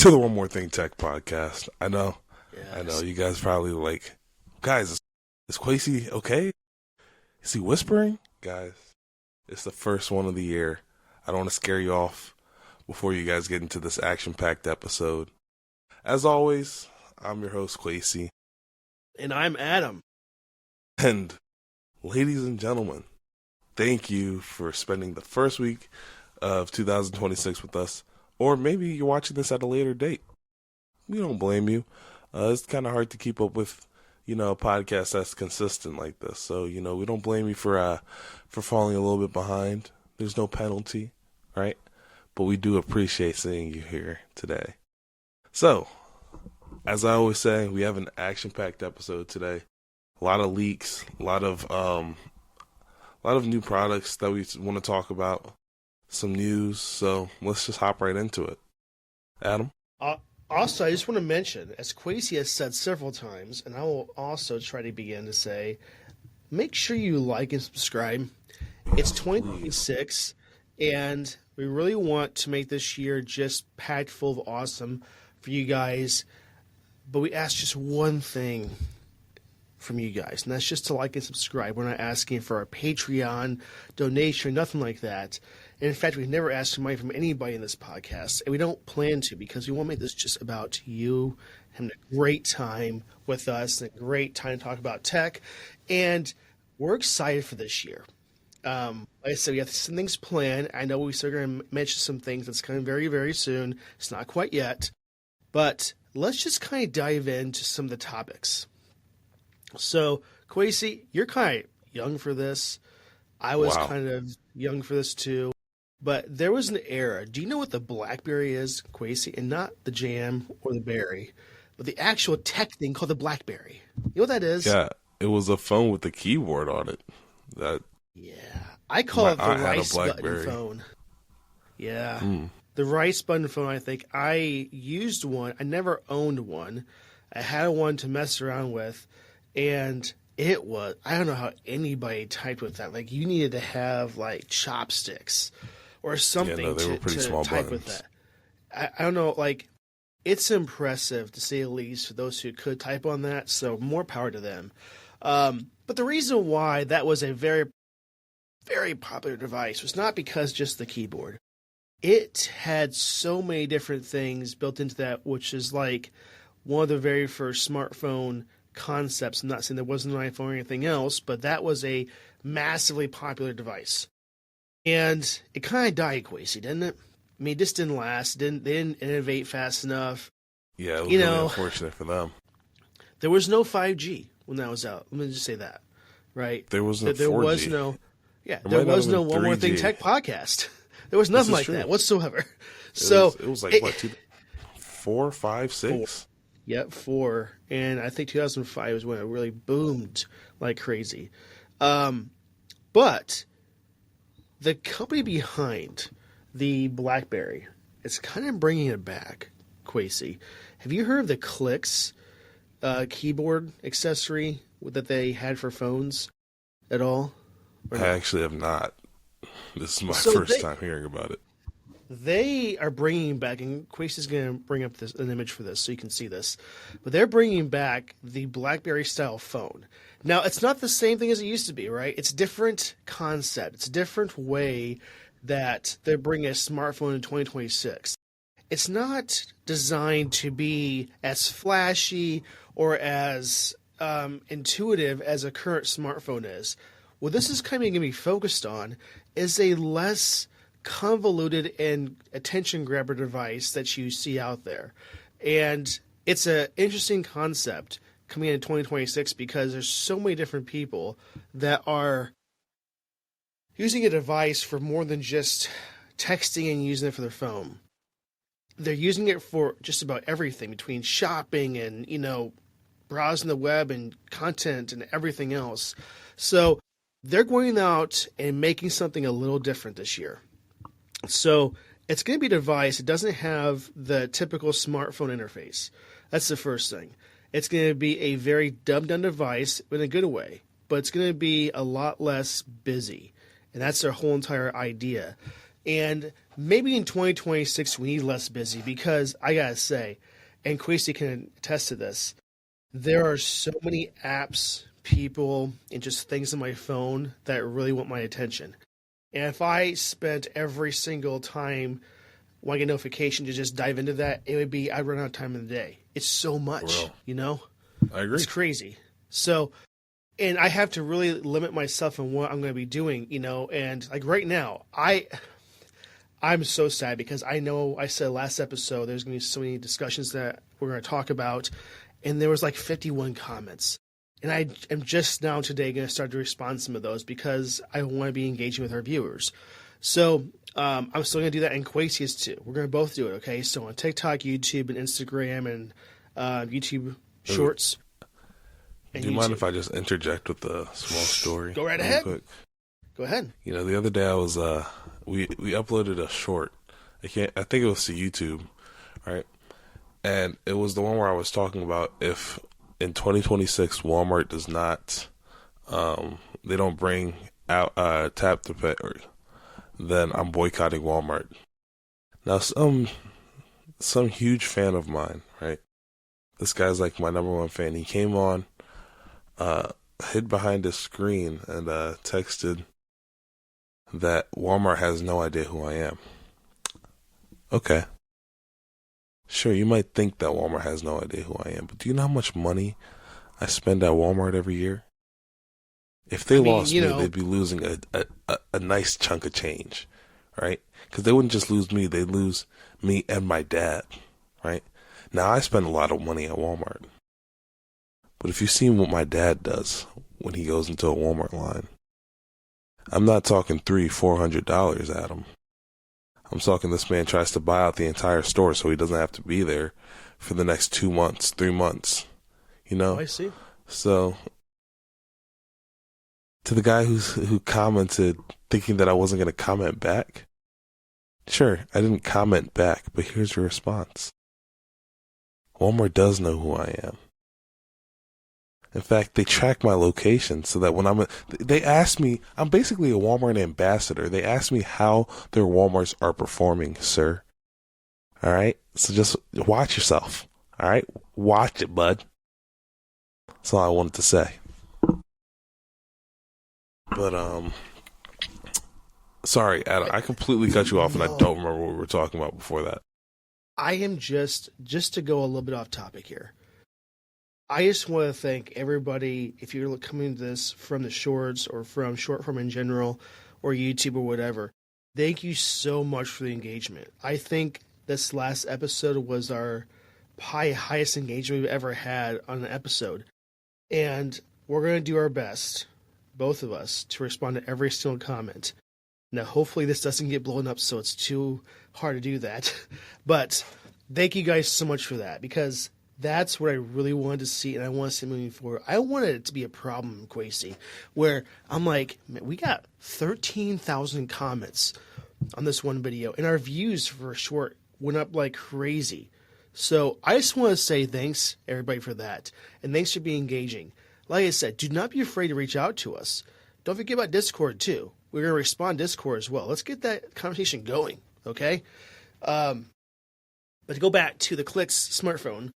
to the One More Thing Tech podcast. I know you guys probably like, guys, is Quasey okay? Is he whispering? Guys, it's the first one of the year. I don't want to scare you off before you guys get into this action-packed episode. As always, I'm your host, Quasey. And I'm Adam. And ladies and gentlemen, thank you for spending the first week of 2026 with us. Or maybe you're watching this at a later date. We don't blame you. It's kind of hard to keep up with, a podcast that's consistent like this. So, we don't blame you for falling a little bit behind. There's no penalty, right? But we do appreciate seeing you here today. So, as I always say, we have an action-packed episode today. A lot of leaks, a lot of new products that we want to talk about. Some news, so let's just hop right into it. Adam? Also, I just want to mention, as Quasey has said several times, and I will also try to begin to say, make sure you like and subscribe. It's 2026, and we really want to make this year just packed full of awesome for you guys, but we ask just one thing from you guys, and that's just to like and subscribe. We're not asking for a Patreon donation, nothing like that. And in fact, we've never asked for money from anybody in this podcast, and we don't plan to because we want to make this just about you having a great time with us and a great time to talk about tech. And we're excited for this year. Like I said, we have some things planned. I know we're still going to mention some things that's coming very, very soon. It's not quite yet. But let's just kind of dive into some of the topics. So, Quasey, you're kind of young for this. I was kind of young for this too. But there was an era. Do you know what the BlackBerry is, Quasey? And not the jam or the berry, but the actual tech thing called the BlackBerry. You know what that is? Yeah, it was a phone with a keyboard on it. I call it the rice button phone. Yeah. The rice button phone, I think. I used one. I never owned one. I had one to mess around with, and it was, I don't know how anybody typed with that. Like, you needed to have, like, chopsticks or something to type with that. I don't know, like, it's impressive, to say the least, for those who could type on that, so more power to them. But the reason why that was a very, very popular device was not because just the keyboard. It had so many different things built into that, which is like one of the very first smartphone concepts. I'm not saying there wasn't an iPhone or anything else, but that was a massively popular device. And it kind of died, Quasey, didn't it? I mean, it just didn't last. They didn't innovate fast enough. Yeah, it was really unfortunate for them. There was no 5G when that was out. Let me just say that, right? There wasn't 4G. There was no One More Thing Tech podcast. There was nothing like that whatsoever. It was like, 4, 5, 6? 4. And I think 2005 was when it really boomed like crazy. But the company behind the BlackBerry is kind of bringing it back, Quasey. Have you heard of the Clix keyboard accessory that they had for phones at all? I actually have not. This is my first time hearing about it. They are bringing back, and Quasey's going to bring up an image for this so you can see this, but they're bringing back the BlackBerry-style phone. Now, it's not the same thing as it used to be, right? It's a different concept. It's a different way that they're bringing a smartphone in 2026. It's not designed to be as flashy or as intuitive as a current smartphone is. What this is kind of going to be focused on is a less convoluted and attention grabber device that you see out there. And it's an interesting concept coming in 2026 because there's so many different people that are using a device for more than just texting and using it for their phone. They're using it for just about everything, between shopping and, browsing the web and content and everything else. So they're going out and making something a little different this year. So it's going to be a device that doesn't have the typical smartphone interface. That's the first thing. It's going to be a very dumbed-down device in a good way, but it's going to be a lot less busy. And that's their whole entire idea. And maybe in 2026 we need less busy because I gotta say, and Quasi can attest to this, there are so many apps, people, and just things on my phone that really want my attention. And if I spent every single time when I get a notification to just dive into that, I'd run out of time in the day. It's so much, Well, you know? I agree. It's crazy. So, and I have to really limit myself on what I'm going to be doing, you know? And like right now, I'm so sad because I know I said last episode there's going to be so many discussions that we're going to talk about, and there was like 51 comments. And I am just now today going to start to respond to some of those because I want to be engaging with our viewers. So I'm still going to do that, and Quasi is too. We're going to both do it, okay? So on TikTok, YouTube, and Instagram, and YouTube Shorts. Do you mind if I just interject with a small story? Go right ahead. Quick? Go ahead. You know, the other day I was we uploaded a short. I think it was to YouTube, right? And it was the one where I was talking about if in 2026 Walmart does not they don't bring out tap to pay, then I'm boycotting Walmart. Now some huge fan of mine, right? This guy's like my number one fan. He came on, hid behind his screen and texted that Walmart has no idea who I am. Okay. Sure, you might think that Walmart has no idea who I am, but do you know how much money I spend at Walmart every year? If they lost me, they'd be losing a nice chunk of change, right? Because they wouldn't just lose me, they'd lose me and my dad, right? Now, I spend a lot of money at Walmart. But if you've seen what my dad does when he goes into a Walmart line, I'm not talking $300-$400 at him. I'm talking this man tries to buy out the entire store so he doesn't have to be there for the next 2 months, 3 months. You know? Oh, I see. So, to the guy who commented thinking that I wasn't going to comment back, sure, I didn't comment back, but here's your response. Walmart does know who I am. In fact, they track my location so that when they ask me, I'm basically a Walmart ambassador. They ask me how their Walmarts are performing, sir. All right? So just watch yourself. All right? Watch it, bud. That's all I wanted to say. But, sorry, Adam, I completely cut you off and I don't remember what we were talking about before that. I am just to go a little bit off topic here. I just want to thank everybody, if you're coming to this from the shorts or from short form in general or YouTube or whatever, thank you so much for the engagement. I think this last episode was our highest engagement we've ever had on an episode. And we're going to do our best, both of us, to respond to every single comment. Now, hopefully this doesn't get blown up so it's too hard to do that. But thank you guys so much for that, because that's what I really wanted to see, and I want to see moving forward. I wanted it to be a problem, Quasi, where I'm like, man, we got 13,000 comments on this one video, and our views for a short went up like crazy. So I just want to say thanks, everybody, for that, and thanks for being engaging. Like I said, do not be afraid to reach out to us. Don't forget about Discord, too. We're going to respond to Discord as well. Let's get that conversation going, okay? But to go back to the Clix smartphone,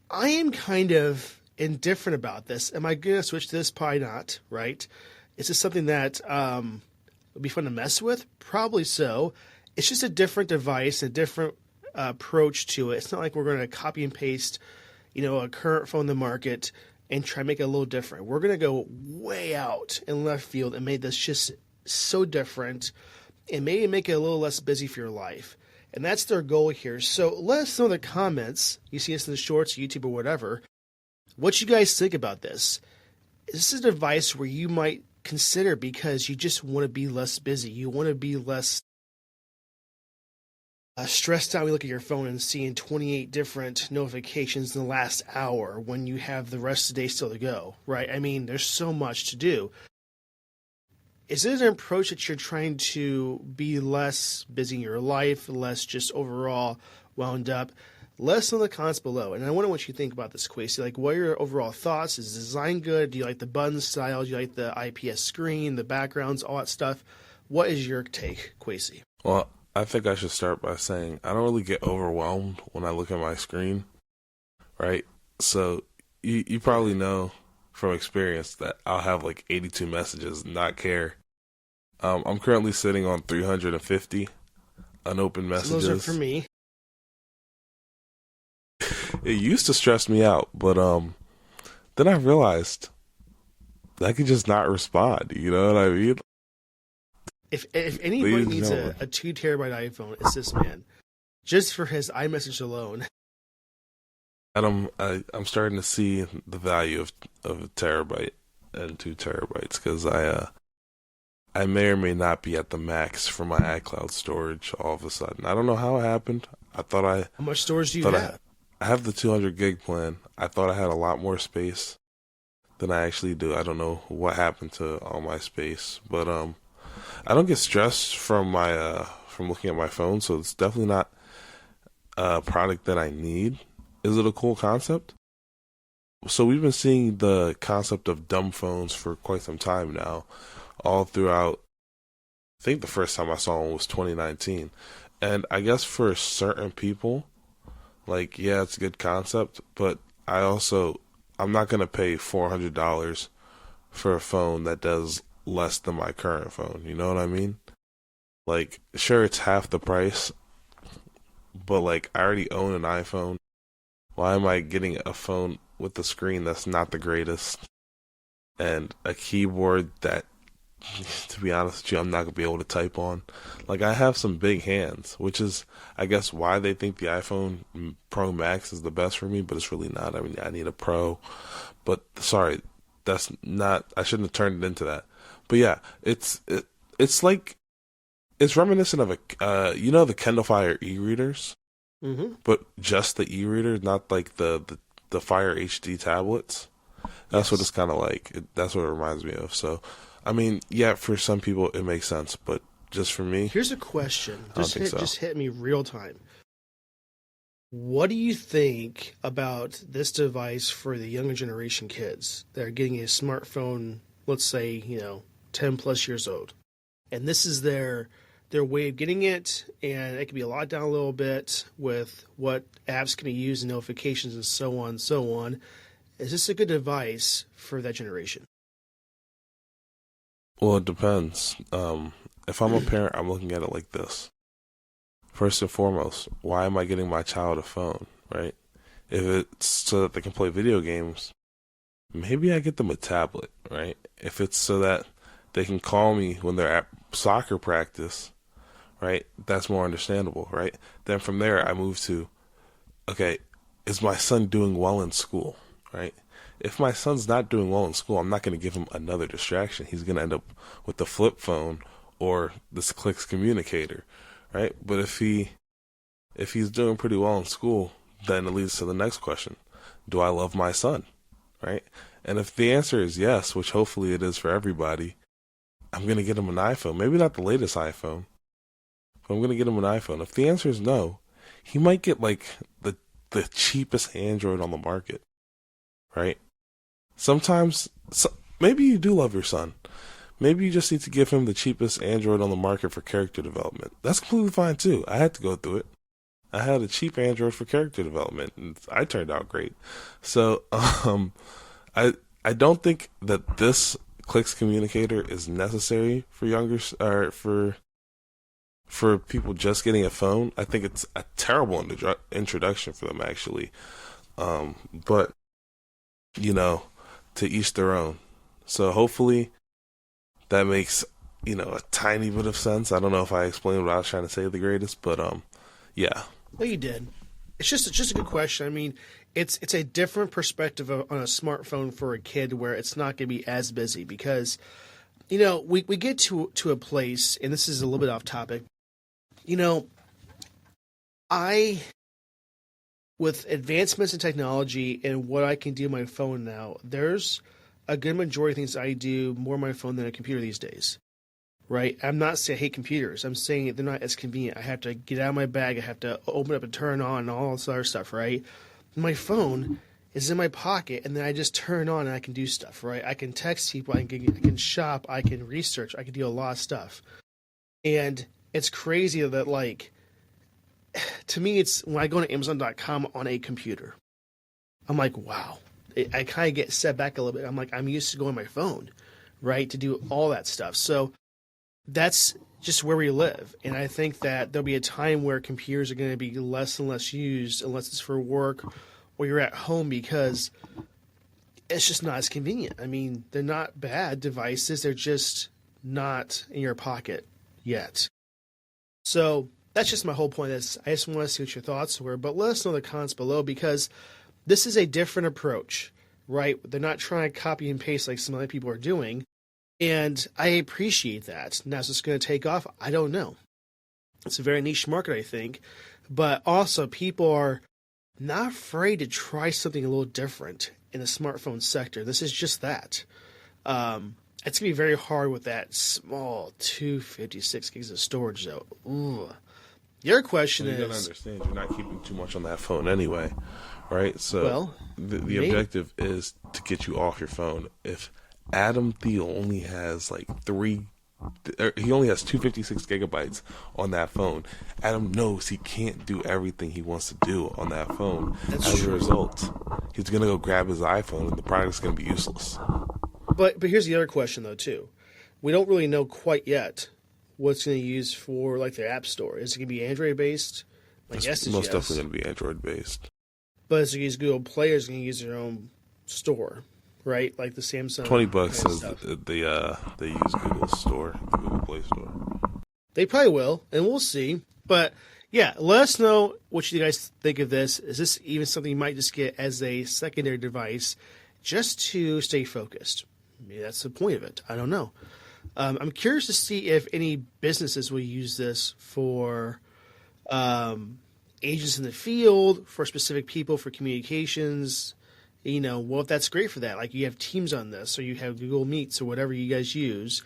I am kind of indifferent about this. Am I going to switch to this? Probably not, right? Is this something that would be fun to mess with? Probably so. It's just a different device, a different approach to it. It's not like we're going to copy and paste, a current phone in the market and try to make it a little different. We're going to go way out in left field and make this just so different and maybe make it a little less busy for your life. And that's their goal here. So let us know in the comments, you see us in the shorts, YouTube, or whatever, what you guys think about this. Is this a device where you might consider because you just want to be less busy? You want to be less stressed out when you look at your phone and seeing 28 different notifications in the last hour when you have the rest of the day still to go, right? I mean, there's so much to do. Is it an approach that you're trying to be less busy in your life, less just overall wound up? Let us know in the comments below. And I wonder what you think about this, Quasi. Like, what are your overall thoughts? Is the design good? Do you like the button style? Do you like the IPS screen, the backgrounds, all that stuff? What is your take, Quasi? Well, I think I should start by saying I don't really get overwhelmed when I look at my screen, right? So you probably know from experience that I'll have like 82 messages and not care. I'm currently sitting on 350 unopened So those are for messages. me. It used to stress me out, but then I realized I could just not respond. You know what I mean? If anybody Ladies and needs gentlemen, a 2 terabyte iPhone, it's this man. Just for his iMessage alone. and I'm starting to see the value of a terabyte and 2 terabytes because I may or may not be at the max for my iCloud storage all of a sudden. I don't know how it happened. I thought How much storage do you thought have? I have the 200 gig plan. I thought I had a lot more space than I actually do. I don't know what happened to all my space, but I don't get stressed from my from looking at my phone, so it's definitely not a product that I need. Is it a cool concept? So we've been seeing the concept of dumb phones for quite some time now, all throughout. I think the first time I saw one was 2019, and I guess for certain people, like yeah, it's a good concept, but I'm not gonna pay $400 for a phone that does less than my current phone. You know what I mean? Like, sure, it's half the price, but like, I already own an iPhone. Why am I getting a phone with a screen that's not the greatest and a keyboard that, to be honest with you, I'm not gonna be able to type on? Like, I have some big hands, which is, I guess, why they think the iPhone Pro Max is the best for me, but it's really not. I mean, I need a Pro, but sorry, that's not. I shouldn't have turned it into that. But yeah, it's like it's reminiscent of the Kindle Fire e-readers, Mm-hmm. but just the e-reader, not like the Fire HD tablets. That's what Yes. it's kind of like. That's what it reminds me of. So, I mean, yeah, for some people it makes sense, but just for me, Here's a question. I don't think so. Just hit me real time. What do you think about this device for the younger generation kids that are getting a smartphone, let's say, 10 plus years old? And this is their way of getting it, and it can be locked down a little bit with what apps can be used and notifications and so on and so on. Is this a good device for that generation? Well, it depends. If I'm a parent, I'm looking at it like this. First and foremost, why am I getting my child a phone, right? If it's so that they can play video games, maybe I get them a tablet, right? If it's so that they can call me when they're at soccer practice, right? That's more understandable, right? Then from there, I move to, okay, is my son doing well in school, right? If my son's not doing well in school, I'm not going to give him another distraction. He's going to end up with the flip phone or this Clix communicator, right? But if he's doing pretty well in school, then it leads to the next question. Do I love my son, right? And if the answer is yes, which hopefully it is for everybody, I'm going to get him an iPhone. Maybe not the latest iPhone, but I'm going to get him an iPhone. If the answer is no, he might get like the cheapest Android on the market, right? Sometimes, maybe you do love your son. Maybe you just need to give him the cheapest Android on the market for character development. That's completely fine too. I had to go through it. I had a cheap Android for character development, and I turned out great. So, I don't think that this Clix communicator is necessary for younger or for people just getting a phone. I think it's a terrible introduction for them actually. But to each their own. So hopefully that makes a tiny bit of sense. I don't know if I explained what I was trying to say the greatest, but yeah. Well, you did. It's just a good question. I mean, it's a different perspective on a smartphone for a kid where it's not going to be as busy because, we get to a place, and this is a little bit off topic. I with advancements in technology and what I can do on my phone now, there's a good majority of things I do more on my phone than a computer these days. Right? I'm not saying I hate computers. I'm saying they're not as convenient. I have to get out of my bag. I have to open up and turn on and all this other stuff, right? My phone is in my pocket, and then I just turn on and I can do stuff, right? I can text people. I can shop. I can research. I can do a lot of stuff. And it's crazy that, like, to me, it's when I go to Amazon.com on a computer, I'm like, wow. I kind of get set back a little bit. I'm like, I'm used to going on my phone, right, to do all that stuff. So that's just where we live. And I think that there'll be a time where computers are going to be less and less used unless it's for work or you're at home, because it's just not as convenient. I mean, they're not bad devices. They're just not in your pocket yet. So that's just my whole point. Is I just want to see what your thoughts were, but let us know in the comments below, because this is a different approach, right? They're not trying to copy and paste like some other people are doing, and I appreciate that. Now, is this going to take off? I don't know. It's a very niche market, I think, but also people are not afraid to try something a little different in the smartphone sector. This is just that. It's going to be very hard with that small 256 gigs of storage, though. Ooh. Your question is... You gotta understand, you're not keeping too much on that phone anyway, right? So well, the objective is to get you off your phone. If Adam Thiel only has like he only has 256 gigabytes on that phone, Adam knows he can't do everything he wants to do on that phone. As a result, he's gonna go grab his iPhone and the product's gonna be useless. But here's the other question, though, too. We don't really know quite yet what's going to use for, like, their app store. Is it going to be Android-based? My guess is most yes. definitely going to be Android-based. But is it going to use Google Play, or is it going to use their own store, right? Like the Samsung. $20 says they use Google's store, the Google Play Store. They probably will, and we'll see. But, yeah, let us know what you guys think of this. Is this even something you might just get as a secondary device just to stay focused? Maybe that's the point of it. I don't know. I'm curious to see if any businesses will use this for agents in the field, for specific people, for communications. You know, well, if that's great for that. Like, you have Teams on this, or you have Google Meets, or whatever you guys use,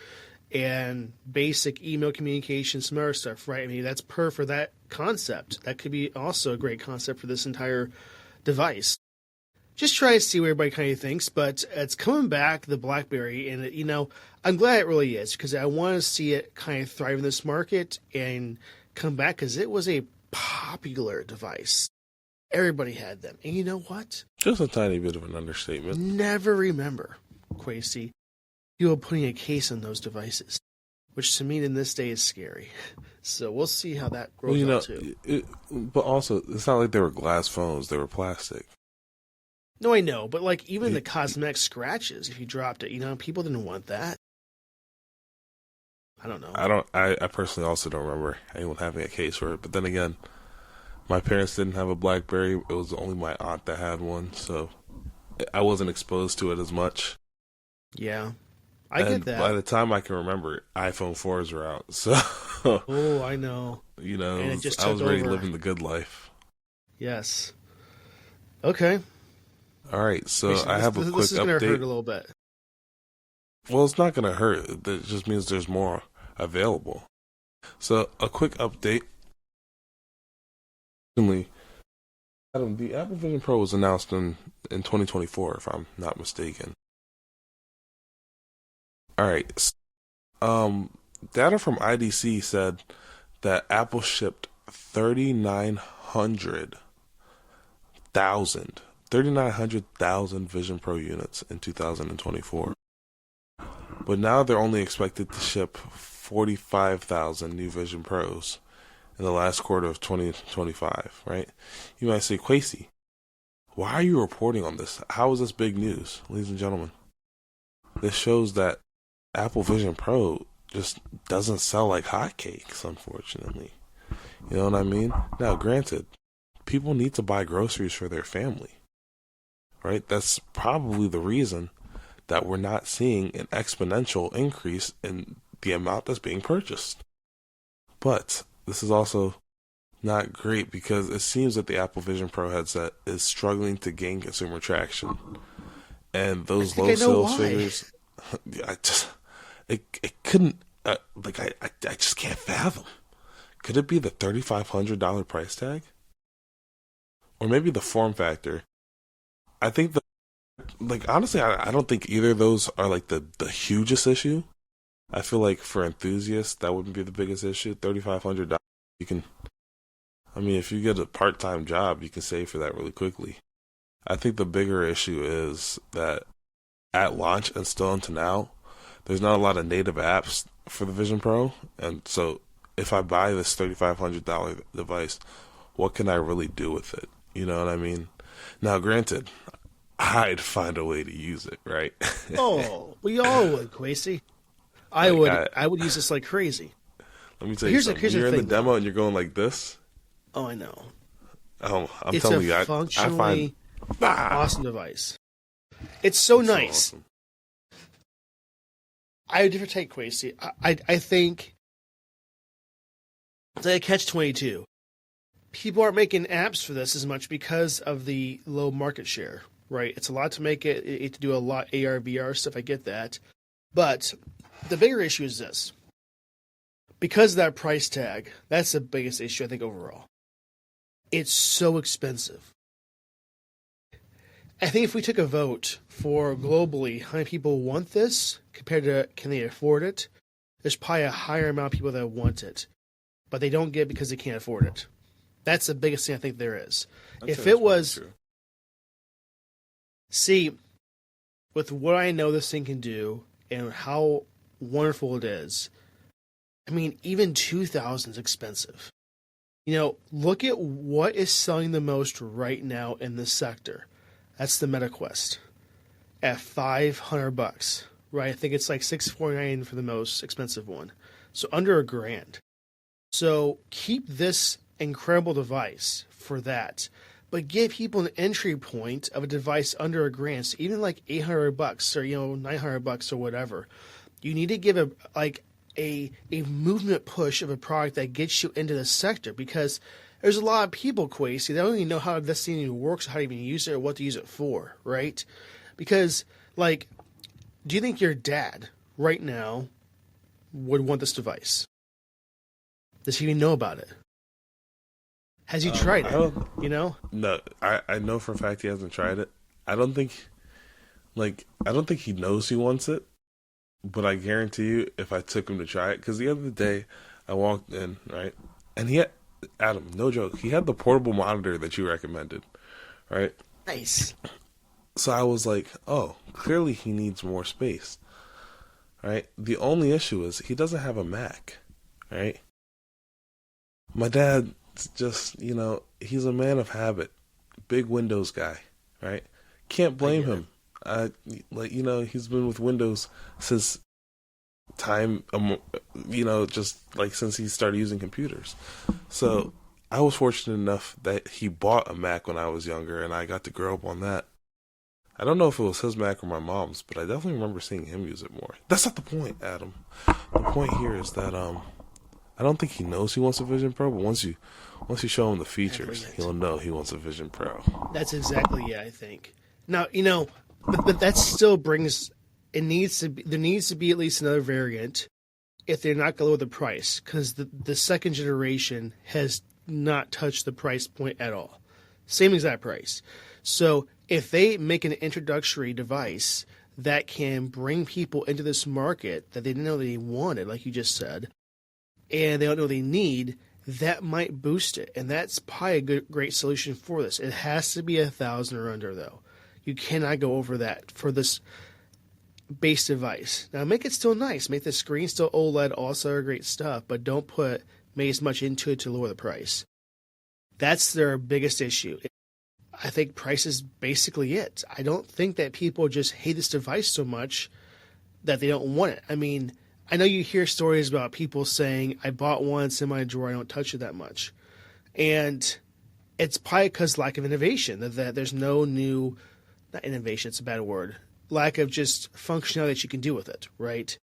and basic email communication, some other stuff, right? I mean, that's for that concept. That could be also a great concept for this entire device. Just try to see what everybody kind of thinks, but it's coming back, the BlackBerry, and, you know, I'm glad it really is, because I want to see it kind of thrive in this market and come back, because it was a popular device. Everybody had them. And you know what? Just a tiny bit of an understatement. Never remember, Quasey, people putting a case on those devices, which to me in this day is scary. So we'll see how that grows out too. But also, it's not like they were glass phones. They were plastic. No, I know, but like even the cosmetic scratches, if you dropped it, you know, people didn't want that. I don't know. I personally also don't remember anyone having a case for it. But then again, my parents didn't have a BlackBerry. It was only my aunt that had one, so I wasn't exposed to it as much. Yeah, I get that. By the time I can remember, iPhone 4s were out. So, oh, I know. You know, and it just I was already over. living the good life. Yes. Okay. All right, so I have a quick update. This is going to hurt a little bit. Well, it's not going to hurt. It just means there's more available. So, a quick update. Adam, the Apple Vision Pro was announced in 2024, if I'm not mistaken. All right. Data from IDC said that Apple shipped 3,900,000 Vision Pro units in 2024. But now they're only expected to ship 45,000 new Vision Pros in the last quarter of 2025, right? You might say, Quasey, why are you reporting on this? How is this big news? Ladies and gentlemen, this shows that Apple Vision Pro just doesn't sell like hotcakes, unfortunately. You know what I mean? Now, granted, people need to buy groceries for their family, right? That's probably the reason that we're not seeing an exponential increase in the amount that's being purchased. But this is also not great, because it seems that the Apple Vision Pro headset is struggling to gain consumer traction. And those low sales figures, it couldn't, I just can't fathom. Could it be the $3,500 price tag? Or maybe the form factor? I think honestly, I don't think either of those are like the hugest issue. I feel like for enthusiasts, that wouldn't be the biggest issue. $3,500, you can. I mean, if you get a part-time job, you can save for that really quickly. I think the bigger issue is that at launch and still until now, there's not a lot of native apps for the Vision Pro, and so if I buy this $3,500 device, what can I really do with it? You know what I mean? Now, granted, I'd find a way to use it, right? Oh, we all would, Quasey. I Like would. I, I would use this like crazy. Let me tell you Here's something. here's When the you're in thing, the demo though. and you're going like this, Oh, I know. oh, I'm It's telling a you, I functionally find awesome device. It's so it's so nice. awesome. I have a different take, Quasey. I think it's like a catch-22. People aren't making apps for this as much because of the low market share, right? It's a lot to make it. You have to do a lot AR, VR stuff. I get that. But the bigger issue is this. Because of that price tag, that's the biggest issue, I think, overall. It's so expensive. I think if we took a vote for globally how many people want this compared to can they afford it, there's probably a higher amount of people that want it, but they don't get it because they can't afford it. That's the biggest thing I think there is. I'd If say it that's probably was, true. see, with what I know this thing can do and how wonderful it is, I mean, even 2,000 is expensive. You know, look at what is selling the most right now in this sector. That's the MetaQuest at $500, right? I think it's like $649 for the most expensive one, so under $1,000. So keep this incredible device for that, but give people an entry point of a device under $1,000, so even like $800 or $900 or whatever. You need to give a movement push of a product that gets you into the sector because there's a lot of people, Quasey, they don't even know how this thing even works, how to even use it, or what to use it for, right? Because, like, do you think your dad right now would want this device? Does he even know about it? Has he tried I it? don't. You know? No, I know for a fact he hasn't tried it. I don't think, I don't think he knows he wants it. But I guarantee you, if I took him to try it, because the other day I walked in, right, and he had Adam, no joke, he had the portable monitor that you recommended, right? Nice. So I was like, oh, clearly he needs more space, right? The only issue is he doesn't have a Mac, right? My dad just, he's a man of habit, big Windows guy, right? Can't blame him. He's been with Windows since time, just like since he started using computers. So I was fortunate enough that he bought a Mac when I was younger, and I got to grow up on that. I don't know if it was his Mac or my mom's, but I definitely remember seeing him use it more. That's not the point, Adam. The point here is that I don't think he knows he wants a Vision Pro, but once you show him the features, he'll know he wants a Vision Pro. That's exactly it, I think. Now, but that still brings there needs to be at least another variant if they're not going to lower the price, because the second generation has not touched the price point at all. Same exact price. So if they make an introductory device that can bring people into this market that they didn't know they wanted, like you just said, and they don't know they need, that might boost it. And that's probably a great solution for this. It has to be 1,000 or under, though. You cannot go over that for this base device. Now, make it still nice. Make the screen still OLED, also great stuff, but don't put as much into it to lower the price. That's their biggest issue. I think price is basically it. I don't think that people just hate this device so much that they don't want it. I mean, I know you hear stories about people saying, I bought one, it's in my drawer, I don't touch it that much. And it's probably because lack of innovation, that there's no new, not innovation, it's a bad word, lack of just functionality that you can do with it, right?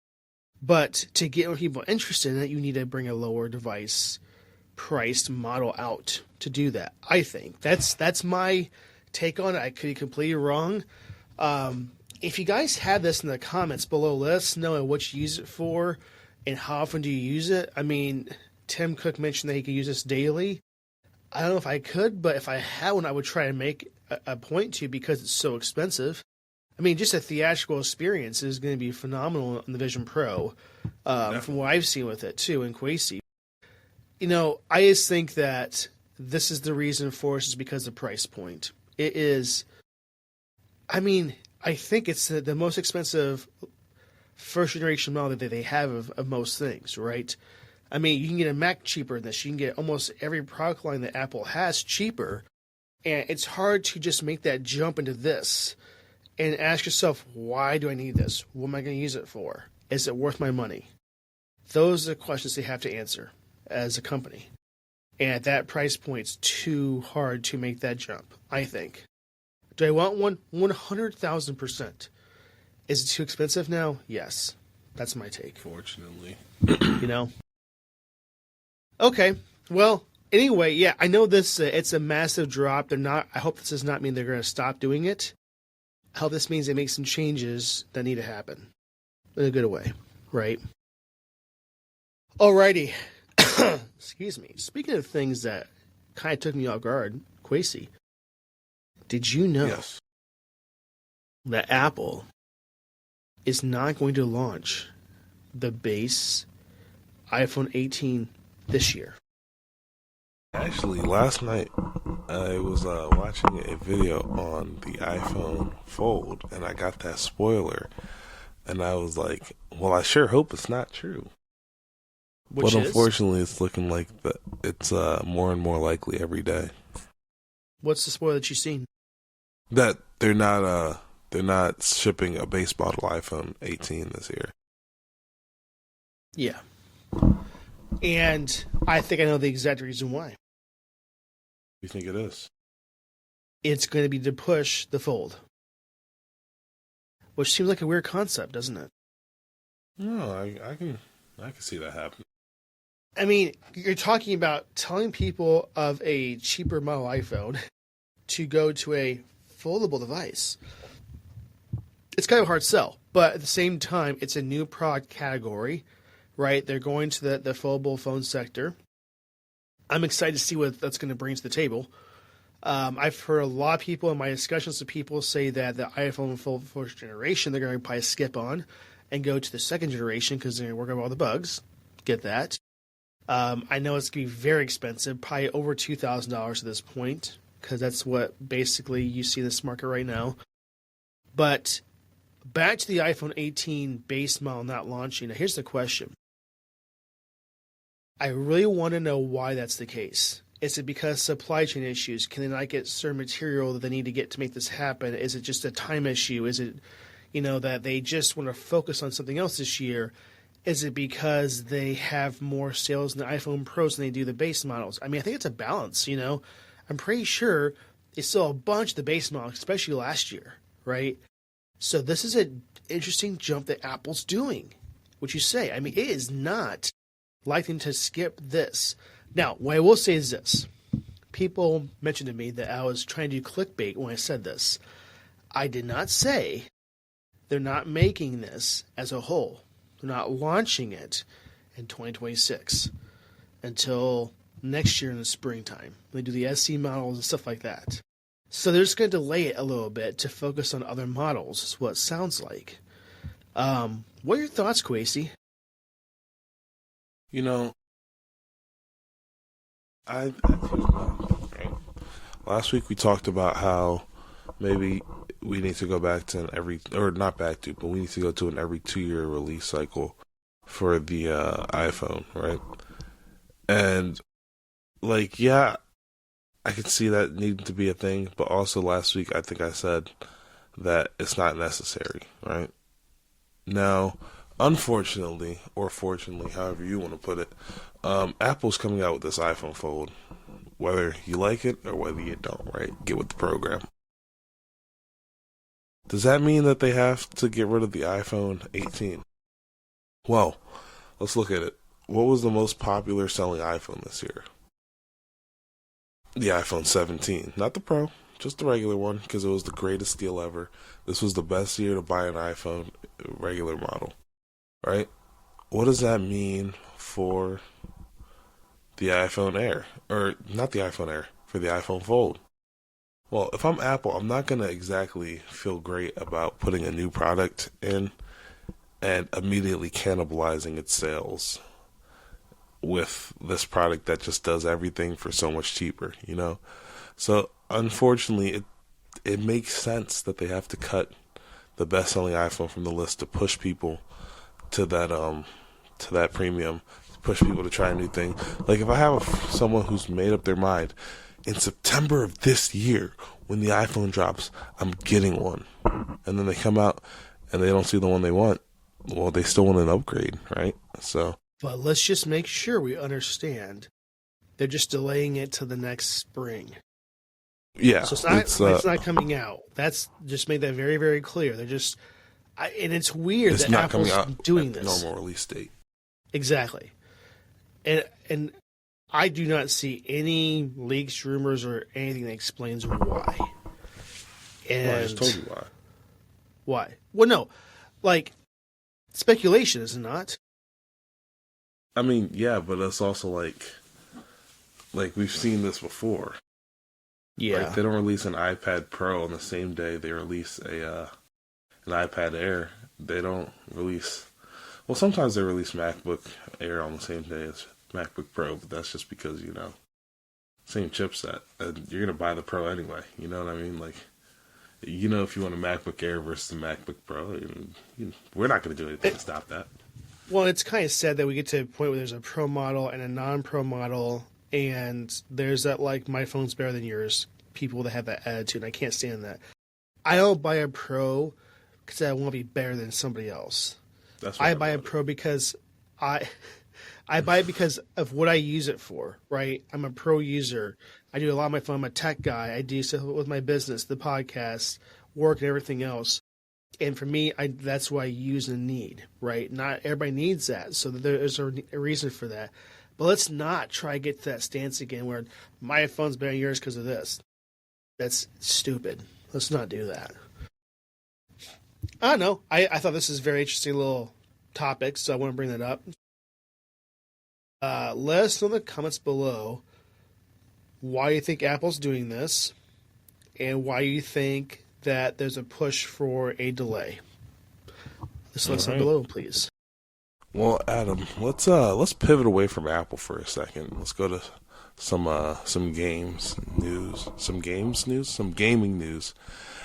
But to get more people interested in it, you need to bring a lower device priced model out to do that. I think that's my take on it. I could be completely wrong. If you guys have this in the comments below, let us know what you use it for and how often do you use it. I mean, Tim Cook mentioned that he could use this daily. I don't know if I could, but if I had one, I would try to make a point to because it's so expensive. I mean, just a theatrical experience is going to be phenomenal on the Vision Pro, from what I've seen with it too, and Quasi. I just think that this is the reason for us is because of the price point. It is, I mean, I think it's the most expensive first generation model that they have of most things, right? I mean, you can get a Mac cheaper than this. You can get almost every product line that Apple has cheaper. And it's hard to just make that jump into this and ask yourself, why do I need this? What am I going to use it for? Is it worth my money? Those are the questions they have to answer as a company. And at that price point, it's too hard to make that jump, I think. Do I want one? 100,000%. Is it too expensive now? Yes. That's my take. Fortunately. Okay. Well, anyway, yeah, I know this. It's a massive drop. I hope this does not mean they're going to stop doing it. I hope this means they make some changes that need to happen in a good way, right? Alrighty. Excuse me. Speaking of things that kind of took me off guard, Quasi, did you know that Apple is not going to launch the base iPhone 18 this year? Actually, last night I was watching a video on the iPhone Fold, and I got that spoiler, and I was like, well, I sure hope it's not true. But unfortunately, it's looking like it's more and more likely every day. What's the spoiler that you've seen? That they're not shipping a base model iPhone 18 this year. Yeah. And I think I know the exact reason why. You think it is? It's going to be to push the Fold. Which seems like a weird concept, doesn't it? No, I can see that happen. I mean, you're talking about telling people of a cheaper model iPhone to go to a foldable device. It's kind of a hard sell, but at the same time, it's a new product category, right? They're going to the foldable phone sector. I'm excited to see what that's going to bring to the table. I've heard a lot of people in my discussions with people say that the iPhone Fold first generation, they're going to probably skip on and go to the second generation because they're going to work on all the bugs. Get that. I know it's going to be very expensive, probably over $2,000 at this point, because that's what basically you see in this market right now. But back to the iPhone 18 base model not launching. Now, here's the question. I really want to know why that's the case. Is it because supply chain issues? Can they not get certain material that they need to get to make this happen? Is it just a time issue? Is it, that they just want to focus on something else this year? Is it because they have more sales in the iPhone Pros than they do the base models? I mean, I think it's a balance, I'm pretty sure they still a bunch of the base models, especially last year, right? So this is an interesting jump that Apple's doing. What you say? I mean, it is not likely to skip this. Now, what I will say is this. People mentioned to me that I was trying to do clickbait when I said this. I did not say they're not making this as a whole. They're not launching it in 2026 until next year in the springtime. They do the SE models and stuff like that. So they're just going to delay it a little bit to focus on other models, is what it sounds like. What are your thoughts, Quasi? I right? Last week we talked about how maybe we need to go back to we need to go to an every 2-year release cycle for the iPhone, right? And I could see that needing to be a thing, but also last week I think I said that it's not necessary, right? Now, unfortunately, or fortunately, however you want to put it, Apple's coming out with this iPhone Fold. Whether you like it or whether you don't, right? Get with the program. Does that mean that they have to get rid of the iPhone 18? Well, let's look at it. What was the most popular selling iPhone this year? The iPhone 17. Not the Pro, just the regular one, because it was the greatest deal ever. This was the best year to buy an iPhone regular model, right? What does that mean for the iPhone Air? Or not the iPhone Air, for the iPhone Fold? Well, if I'm Apple, I'm not going to exactly feel great about putting a new product in and immediately cannibalizing its sales with this product that just does everything for so much cheaper, you know? So, unfortunately, it makes sense that they have to cut the best-selling iPhone from the list to push people to that premium, to push people to try a new thing. Like, if I have someone who's made up their mind, in September of this year, when the iPhone drops, I'm getting one. And then they come out and they don't see the one they want. Well, they still want an upgrade, right? So, But let's just make sure we understand. They're just delaying it to the next spring. yeah. So it's not coming out. That's just made that very, very clear. They're just, and it's weird It's that not Apple's coming out doing at the this. normal release date. Exactly. And I do not see any leaks, rumors, or anything that explains why. And Well, I just told you why. Why? Well, no. Like, speculation, is it not? I mean, yeah, but it's also like we've seen this before. Yeah. Like, they don't release an iPad Pro on the same day they release an iPad Air. They don't release. Well, sometimes they release MacBook Air on the same day as MacBook Pro, but that's just because, same chipset, and you're gonna buy the Pro anyway. You know what I mean? Like, if you want a MacBook Air versus a MacBook Pro, we're not gonna do anything to stop that. Well, it's kind of sad that we get to a point where there's a Pro model and a non-Pro model, and there's that, like, my phone's better than yours, people that have that attitude, and I can't stand that. I don't buy a Pro because I want to be better than somebody else. I buy a Pro because I buy it because of what I use it for, right? I'm a Pro user. I do a lot of my phone. I'm a tech guy. I do stuff with my business, the podcast, work, and everything else. And for me, that's what I use and need, right? Not everybody needs that, so there's a reason for that. But let's not try to get to that stance again where my phone's better than yours because of this. That's stupid. Let's not do that. I don't know. I thought this is a very interesting little topic, so I want to bring that up. Let us know in the comments below why you think Apple's doing this and why you think that there's a push for a delay. Just let us know below, please. Well, Adam, let's pivot away from Apple for a second. Let's go to some gaming news.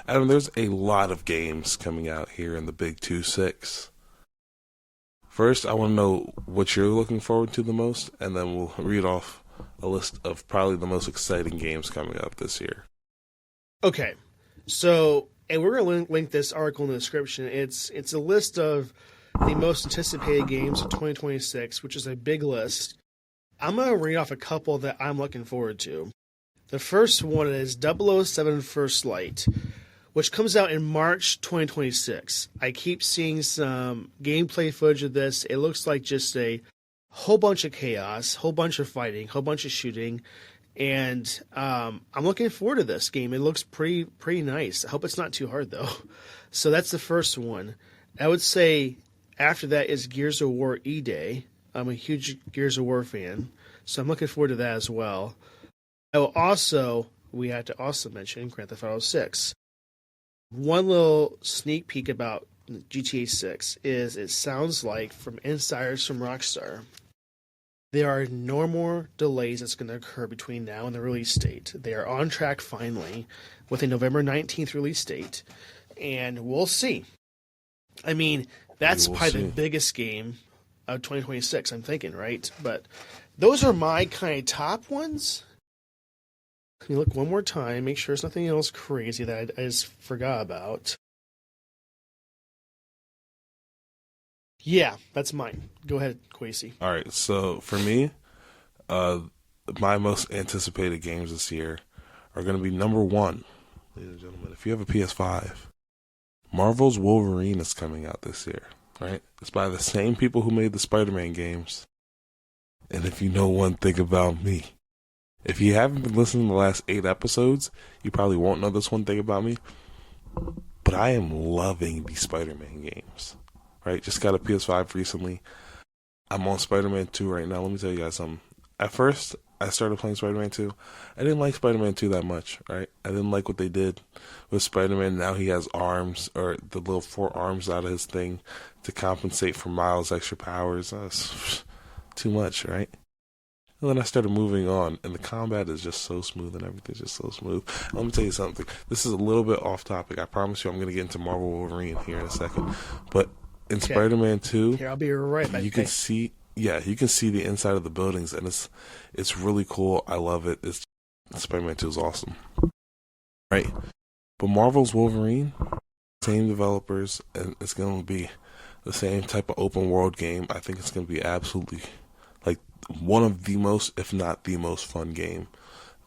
Adam, there's a lot of games coming out here in the Big 2-6. First, I want to know what you're looking forward to the most, and then we'll read off a list of probably the most exciting games coming up this year. Okay, so, and we're going to link this article in the description. It's a list of the most anticipated games of 2026, which is a big list. I'm going to read off a couple that I'm looking forward to. The first one is 007 First Light, which comes out in March 2026. I keep seeing some gameplay footage of this. It looks like just a whole bunch of chaos, whole bunch of fighting, whole bunch of shooting, and I'm looking forward to this game. It looks pretty nice. I hope it's not too hard, though. So that's the first one. I would say after that is Gears of War E-Day. I'm a huge Gears of War fan, so I'm looking forward to that as well. We have to also mention Grand Theft Auto 6. One little sneak peek about GTA 6 is it sounds like from insiders from Rockstar, there are no more delays that's going to occur between now and the release date. They are on track finally with a November 19th release date, and we'll see. I mean, that's probably the biggest game of 2026, I'm thinking, right? But those are my kind of top ones. Let me look one more time, make sure there's nothing else crazy that I just forgot about. Yeah, that's mine. Go ahead, Kwesi. All right, so for me, my most anticipated games this year are going to be number one, ladies and gentlemen. If you have a PS5, Marvel's Wolverine is coming out this year, right? It's by the same people who made the Spider-Man games. And if you know one thing about me, if you haven't been listening to the last 8 episodes, you probably won't know this one thing about me. But I am loving these Spider-Man games, right? Just got a PS5 recently. I'm on Spider-Man 2 right now. Let me tell you guys something. At first, I started playing Spider-Man 2. I didn't like Spider-Man 2 that much, right? I didn't like what they did with Spider-Man. Now he has arms, or the little 4 arms out of his thing to compensate for Miles' extra powers. That's too much, right? And then I started moving on, and the combat is just so smooth, and everything's just so smooth. Let me tell you something. This is a little bit off topic. I promise you I'm going to get into Marvel Wolverine here in a second. But in Spider-Man 2, here, I'll be right back. you can see, you can see the inside of the buildings, and it's really cool. I love it. Spider-Man 2 is awesome. Right. But Marvel's Wolverine, same developers, and it's going to be the same type of open world game. I think it's going to be absolutely one of the most, if not the most fun game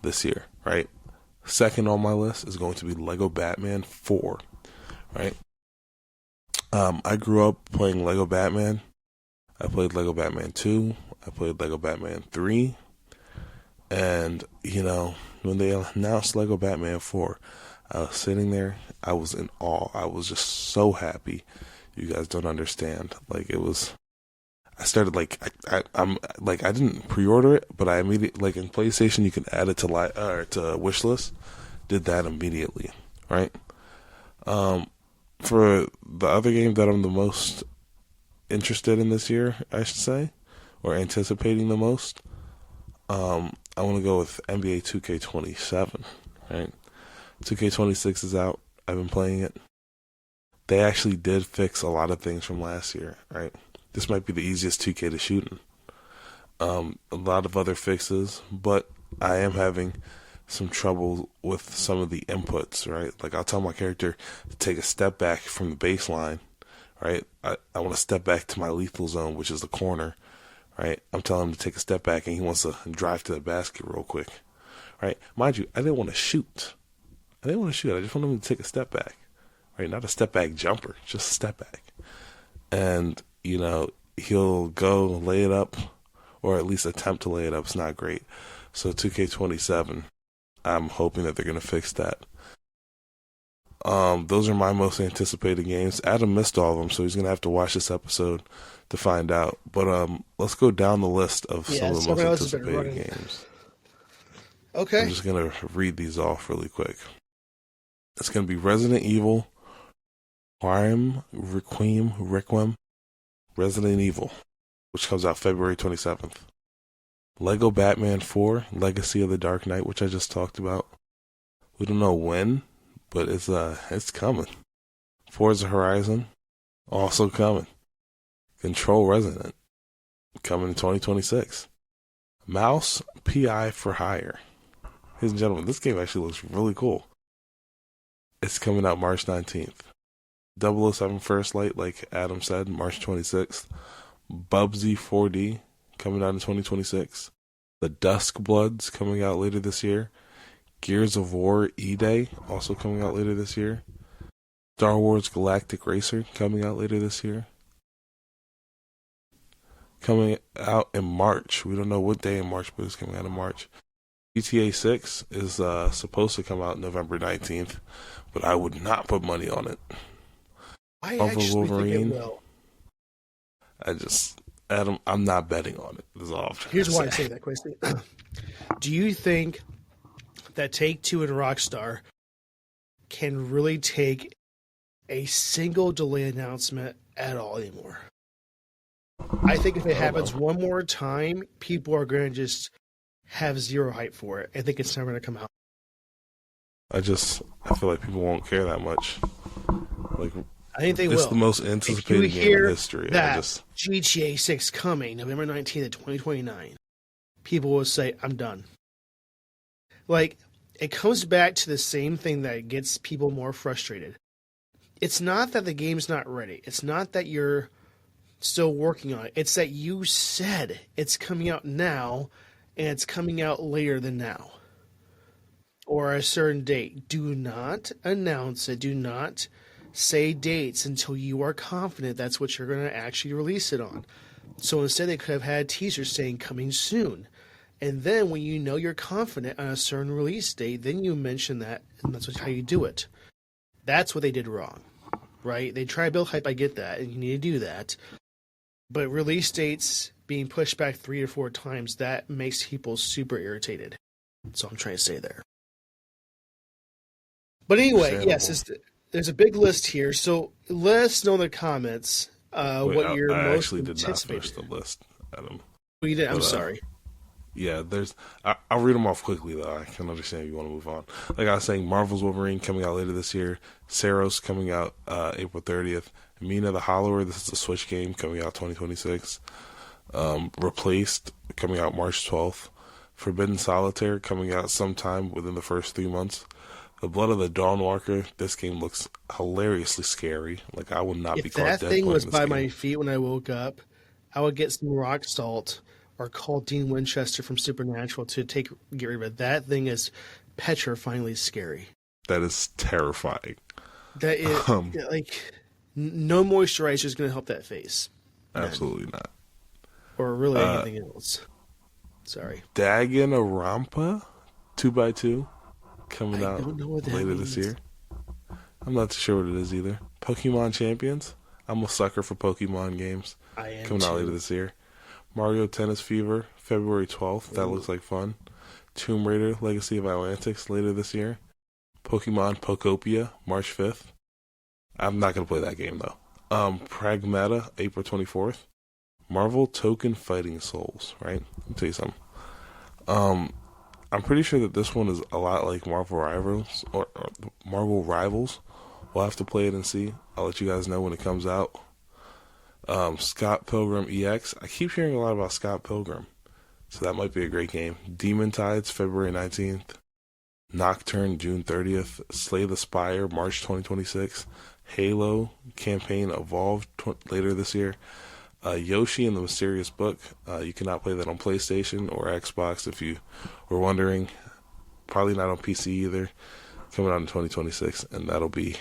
this year, right? Second on my list is going to be Lego Batman 4, right? I grew up playing Lego Batman. I played Lego Batman 2. I played Lego Batman 3. And, when they announced Lego Batman 4, I was sitting there. I was in awe. I was just so happy. You guys don't understand. I started I didn't pre-order it, but I immediately, in PlayStation you can add it to wish list. Did that immediately, right? For the other game that I'm the most interested in this year, I should say, or anticipating the most, I want to go with NBA 2K27, right? 2K26 is out. I've been playing it. They actually did fix a lot of things from last year, right? This might be the easiest 2K to shoot in. A lot of other fixes, but I am having some trouble with some of the inputs, right? Like, I'll tell my character to take a step back from the baseline, right? I want to step back to my lethal zone, which is the corner, right? I'm telling him to take a step back, and he wants to drive to the basket real quick, right? Mind you, I didn't want to shoot. I just want him to take a step back, right? Not a step back jumper, just a step back. And he'll go lay it up, or at least attempt to lay it up. It's not great. So 2K27, I'm hoping that they're going to fix that. Those are my most anticipated games. Adam missed all of them, so he's going to have to watch this episode to find out. But let's go down the list of some of the most anticipated games. Okay. I'm just going to read these off really quick. It's going to be Resident Evil, Requiem, Resident Evil, which comes out February 27th. Lego Batman 4, Legacy of the Dark Knight, which I just talked about. We don't know when, but it's coming. Forza Horizon, also coming. Control Resident, coming in 2026. Mouse PI for Hire. Ladies and gentlemen, this game actually looks really cool. It's coming out March 19th. 007 First Light, like Adam said, March 26th. Bubsy 4D, coming out in 2026. The Dusk Bloods, coming out later this year. Gears of War E-Day, also coming out later this year. Star Wars Galactic Racer, coming out later this year. Coming out in March. We don't know what day in March, but it's coming out in March. GTA 6 is supposed to come out November 19th, but I would not put money on it. I actually think it will. Adam, I'm not betting on it. Here's why I say that, Quincy. Do you think that Take-Two and Rockstar can really take a single delay announcement at all anymore? I think if it happens one more time, people are going to just have zero hype for it. I think it's never going to come out. I feel like people won't care that much. I think they will. It's the most anticipated game in history. That GTA 6 coming November 19th of 2029, people will say, I'm done. It comes back to the same thing that gets people more frustrated. It's not that the game's not ready. It's not that you're still working on it. It's that you said it's coming out now, and it's coming out later than now. Or a certain date. Do not announce it. Do not say dates until you are confident that's what you're going to actually release it on. So instead, they could have had teasers saying coming soon. And then when you know you're confident on a certain release date, then you mention that, and that's how you do it. That's what they did wrong, right? They try to build hype, I get that, and you need to do that. But release dates being pushed back 3 or 4 times, that makes people super irritated. That's all I'm trying to say there. But anyway, yes, there's a big list here. So let us know in the comments Wait, what you're I most actually did not anticipating. finish the list, Adam. Oh, you did? I'm But, sorry. Yeah, I'll read them off quickly, though. I can understand if you want to move on. Like I was saying, Marvel's Wolverine coming out later this year. Saros coming out April 30th. Mina the Hollower, this is a Switch game, coming out 2026. Replaced, coming out March 12th. Forbidden Solitaire, coming out sometime within the first 3 months. The Blood of the Dawnwalker, this game looks hilariously scary. Like, I would not be If caught that dead thing playing was this by game. my feet when I woke up, I would get some rock salt or call Dean Winchester from Supernatural to get rid of it. That thing is petrifyingly scary. That is terrifying. That is no moisturizer is going to help that face. None. Absolutely not. Or really anything else. Sorry. Danganronpa 2x2 coming I out don't know what that later means. this year. I'm not too sure what it is either. Pokemon Champions. I'm a sucker for Pokemon games. I am coming out too. later this year. Mario Tennis Fever, February 12th. That looks like fun. Tomb Raider, Legacy of Atlantis later this year. Pokemon Pokopia, March 5th. I'm not going to play that game, though. Pragmata, April 24th. Marvel Token Fighting Souls, right? Let me tell you something. I'm pretty sure that this one is a lot like Marvel Rivals, or Marvel Rivals. We'll have to play it and see. I'll let you guys know when it comes out. Scott Pilgrim EX. I keep hearing a lot about Scott Pilgrim, so that might be a great game. Demon Tides, February 19th. Nocturne, June 30th. Slay the Spire, March 2026. Halo Campaign Evolved later this year. Yoshi and the Mysterious Book. You cannot play that on PlayStation or Xbox if you were wondering. Probably not on PC either. Coming out in 2026, and that'll be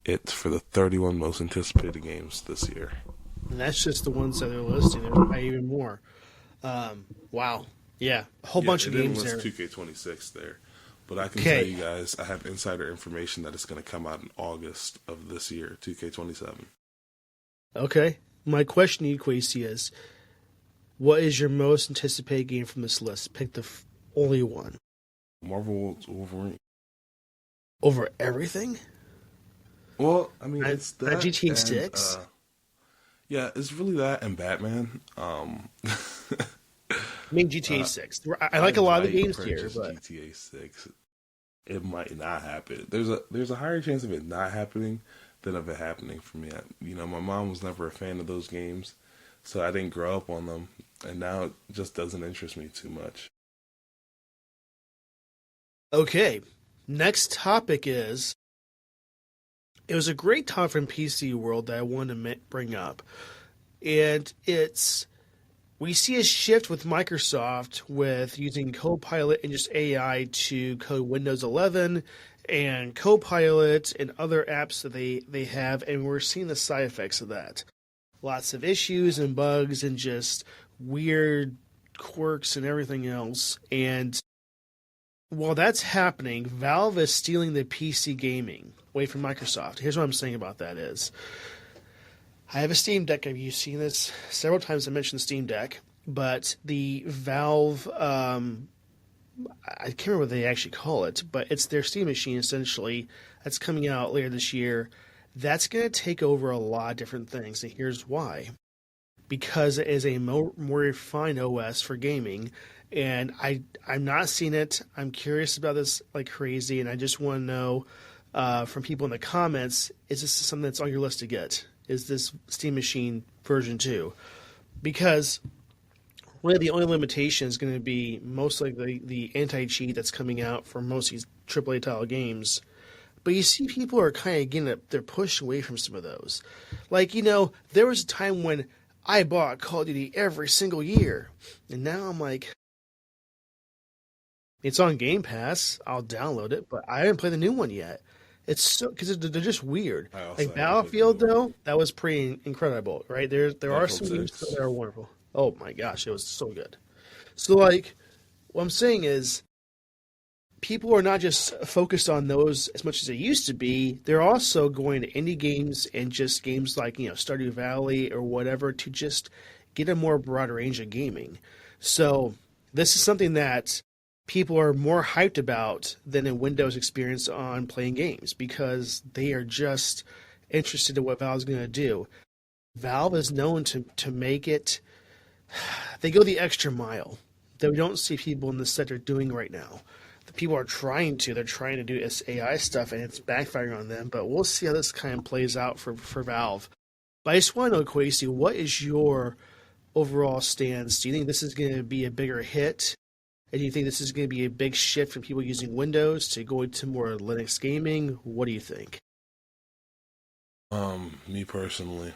it for the 31 most anticipated games this year. And that's just the ones that they're listing. There's probably even more. Wow. Yeah. A whole bunch of games there. 2K26 there. But I can tell you guys, I have insider information that it's going to come out in August of this year, 2K27. Okay. My question to you, Quasi, is what is your most anticipated game from this list? Pick the only one. Marvel Wolverine. Over everything? Well, I mean, it's that. GTA 6? Yeah, it's really that and Batman. I mean, GTA 6. I like a lot of the games here, but GTA 6. It might not happen. There's a higher chance of it not happening than of it happening for me. My mom was never a fan of those games, so I didn't grow up on them, and now it just doesn't interest me too much. Okay. Next topic is, it was a great topic from PC World that I wanted to bring up. And we see a shift with Microsoft with using Copilot and just AI to code Windows 11 and Copilot and other apps that they have. And we're seeing the side effects of that. Lots of issues and bugs and just weird quirks and everything else. And while that's happening, Valve is stealing the PC gaming away from Microsoft. Here's what I'm saying about that is, I have a Steam Deck. Have you seen this? Several times I mentioned Steam Deck, but the Valve, I can't remember what they actually call it, but it's their Steam machine essentially that's coming out later this year. That's going to take over a lot of different things, and here's why. Because it is a more refined OS for gaming, and I'm not seeing it. I'm curious about this like crazy, and I just want to know from people in the comments, is this something that's on your list to get? Is this Steam Machine version 2? Because really the only limitation is going to be most likely the anti-cheat that's coming out for most of these AAA title games. But you see people are kind of getting they're pushed away from some of those. Like, there was a time when I bought Call of Duty every single year. And now I'm like, it's on Game Pass. I'll download it, but I haven't played the new one yet. It's so because they're just weird. Like Battlefield, though, that was pretty incredible, right? There are some games that are wonderful. Oh my gosh, it was so good. So, like, what I'm saying is, people are not just focused on those as much as they used to be. They're also going to indie games and just games like Stardew Valley or whatever to just get a more broad range of gaming. So this is something that people are more hyped about than a Windows experience on playing games because they are just interested in what Valve's going to do. Valve is known to make it, they go the extra mile that we don't see people in the sector doing right now. The people are trying to, they're trying to do this AI stuff and it's backfiring on them, but we'll see how this kind of plays out for Valve. But I just want to know, Quasi, what is your overall stance? Do you think this is going to be a bigger hit? And do you think this is going to be a big shift from people using Windows to going to more Linux gaming? What do you think? Me personally,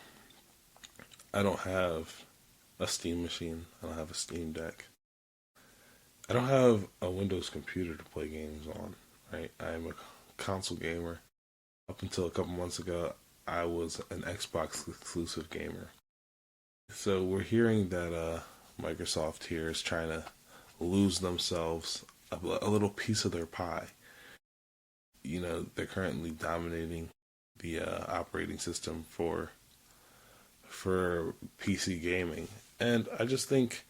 I don't have a Steam machine. I don't have a Steam Deck. I don't have a Windows computer to play games on, right? I'm a console gamer. Up until a couple months ago, I was an Xbox exclusive gamer. So we're hearing that Microsoft here is trying to lose themselves a little piece of their pie. You know, they're currently dominating the operating system for PC gaming, and I just think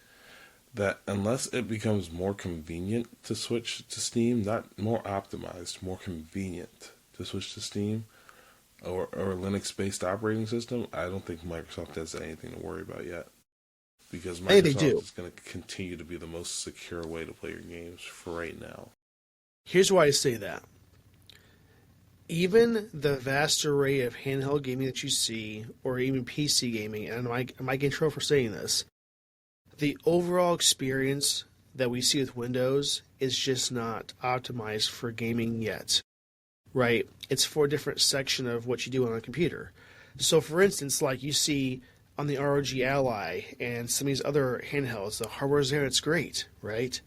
that unless it becomes more convenient to switch to Steam, not more optimized, more convenient to switch to Steam or a Linux-based operating system, I don't think Microsoft has anything to worry about yet. Because Microsoft is going to continue to be the most secure way to play your games for right now. Here's why I say that. Even the vast array of handheld gaming that you see, or even PC gaming, and I might get in trouble for saying this, the overall experience that we see with Windows is just not optimized for gaming yet, right? It's for a different section of what you do on a computer. So, for instance, like you see on the ROG Ally and some of these other handhelds, the hardware's there, it's great, right?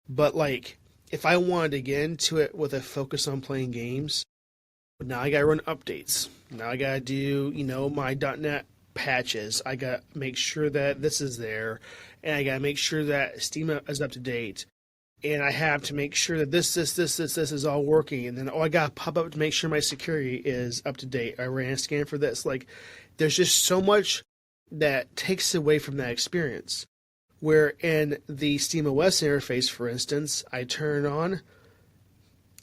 But, like, if I wanted to get into it with a focus on playing games, now I gotta run updates. Now I gotta do, my .NET patches. I gotta make sure that this is there, and I gotta make sure that Steam is up to date. And I have to make sure that this is all working. And then, I gotta pop up to make sure my security is up to date. I ran a scan for this. Like, there's just so much that takes away from that experience. Where in the SteamOS interface, for instance, I turn on,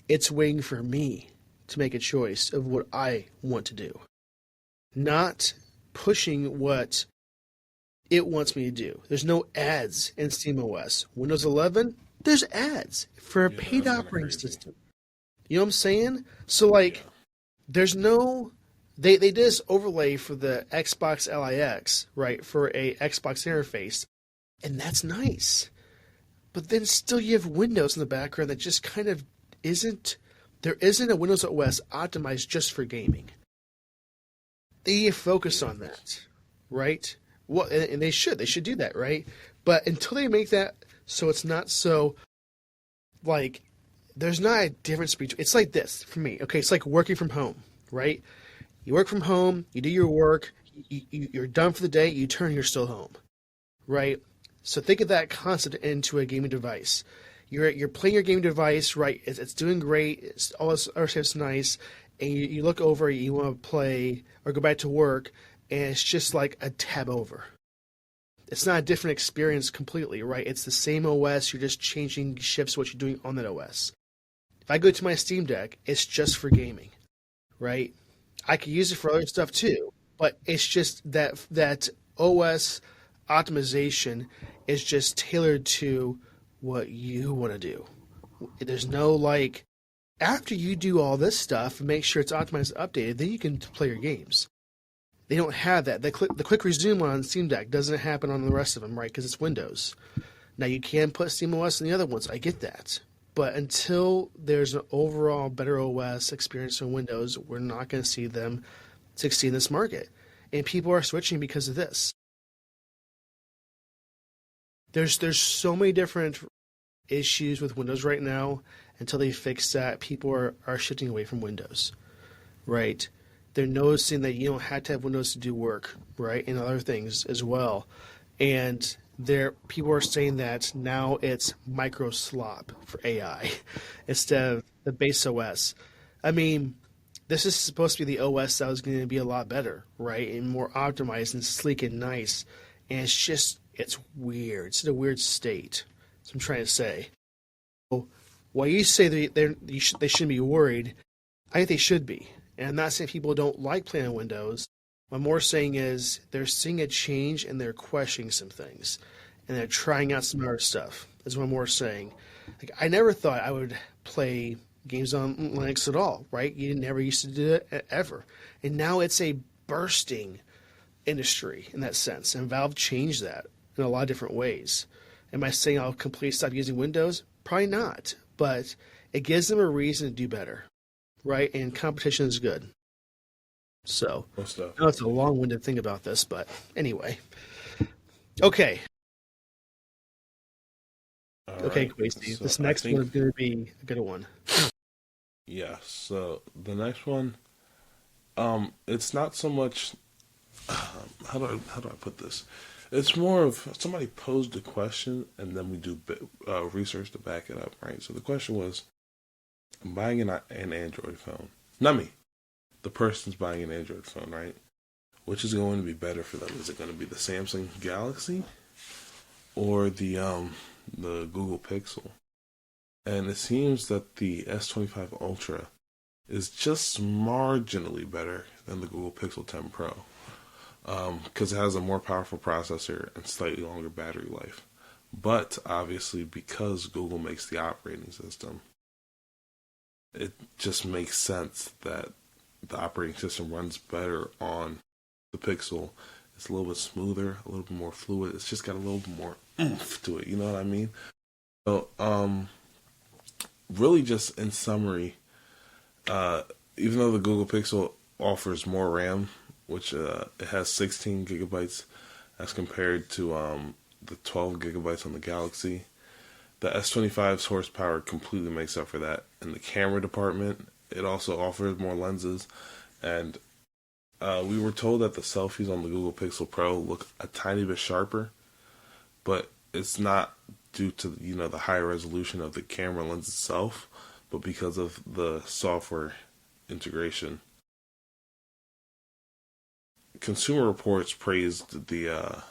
it's waiting for me to make a choice of what I want to do. Not pushing what it wants me to do. There's no ads in SteamOS. Windows 11, there's ads for a paid operating system. You know what I'm saying? So, there's no... They did this overlay for the Xbox LIX, right, for a Xbox interface, and that's nice. But then still you have Windows in the background that just kind of isn't... There isn't a Windows OS optimized just for gaming. They need to focus on that, right? Well, and they should do that, right? But until they make that so it's not so, there's not a difference between, it's like this for me, okay? It's like working from home, right? You work from home, you do your work, you're done for the day, you turn, you're still home, right? So think of that concept into a gaming device. You're playing your gaming device, right? It's doing great. All this other stuff's nice, and you look over, you want to play or go back to work, and it's just like a tab over. It's not a different experience completely, right? It's the same OS. You're just changing shifts what you're doing on that OS. If I go to my Steam Deck, it's just for gaming, right? I could use it for other stuff too, but it's just that OS optimization is just tailored to what you want to do. There's no after you do all this stuff, make sure it's optimized and updated, then you can play your games. They don't have that. The quick resume on Steam Deck doesn't happen on the rest of them, right? Because it's Windows. Now you can put SteamOS in the other ones. I get that. But until there's an overall better OS experience on Windows, we're not going to see them succeed in this market. And people are switching because of this. There's so many different issues with Windows right now. Until they fix that, people are shifting away from Windows, right? They're noticing that you don't have to have Windows to do work, right, and other things as well. And people are saying that now it's micro slop for AI instead of the base OS. I mean, this is supposed to be the OS that was going to be a lot better, right, and more optimized and sleek and nice. and it's weird. It's in a weird state. That's what I'm trying to say. So, while you say they shouldn't be worried, I think they should be. And I'm not saying people don't like playing on Windows. What I'm more saying is they're seeing a change and they're questioning some things, and they're trying out some other stuff. That's what I'm more saying. Like, I never thought I would play games on Linux at all, right? You never used to do it ever, and now it's a bursting industry in that sense. And Valve changed that in a lot of different ways. Am I saying I'll completely stop using Windows? Probably not, but it gives them a reason to do better, right? And competition is good. So, I know it's a long-winded thing about this, but anyway. Okay. Okay, Quasey. So this next one is going to be a good one. Yeah, so the next one, it's not so much, how do I put this? It's more of somebody posed a question and then we do research to back it up, right? So the question was, I'm buying an Android phone. Not me. The person's buying an Android phone, right? Which is going to be better for them? Is it going to be the Samsung Galaxy or the Google Pixel? And it seems that the S25 Ultra is just marginally better than the Google Pixel 10 Pro because it has a more powerful processor and slightly longer battery life. But obviously, because Google makes the operating system, it just makes sense that the operating system runs better on the Pixel. It's a little bit smoother, a little bit more fluid. It's just got a little bit more oomph to it. You know what I mean? So, really, just in summary, even though the Google Pixel offers more RAM, which it has 16 gigabytes as compared to the 12 gigabytes on the Galaxy, the S25's horsepower completely makes up for that. In the camera department, it also offers more lenses, and we were told that the selfies on the Google Pixel Pro look a tiny bit sharper, but it's not due to the high resolution of the camera lens itself, but because of the software integration. Consumer Reports praised the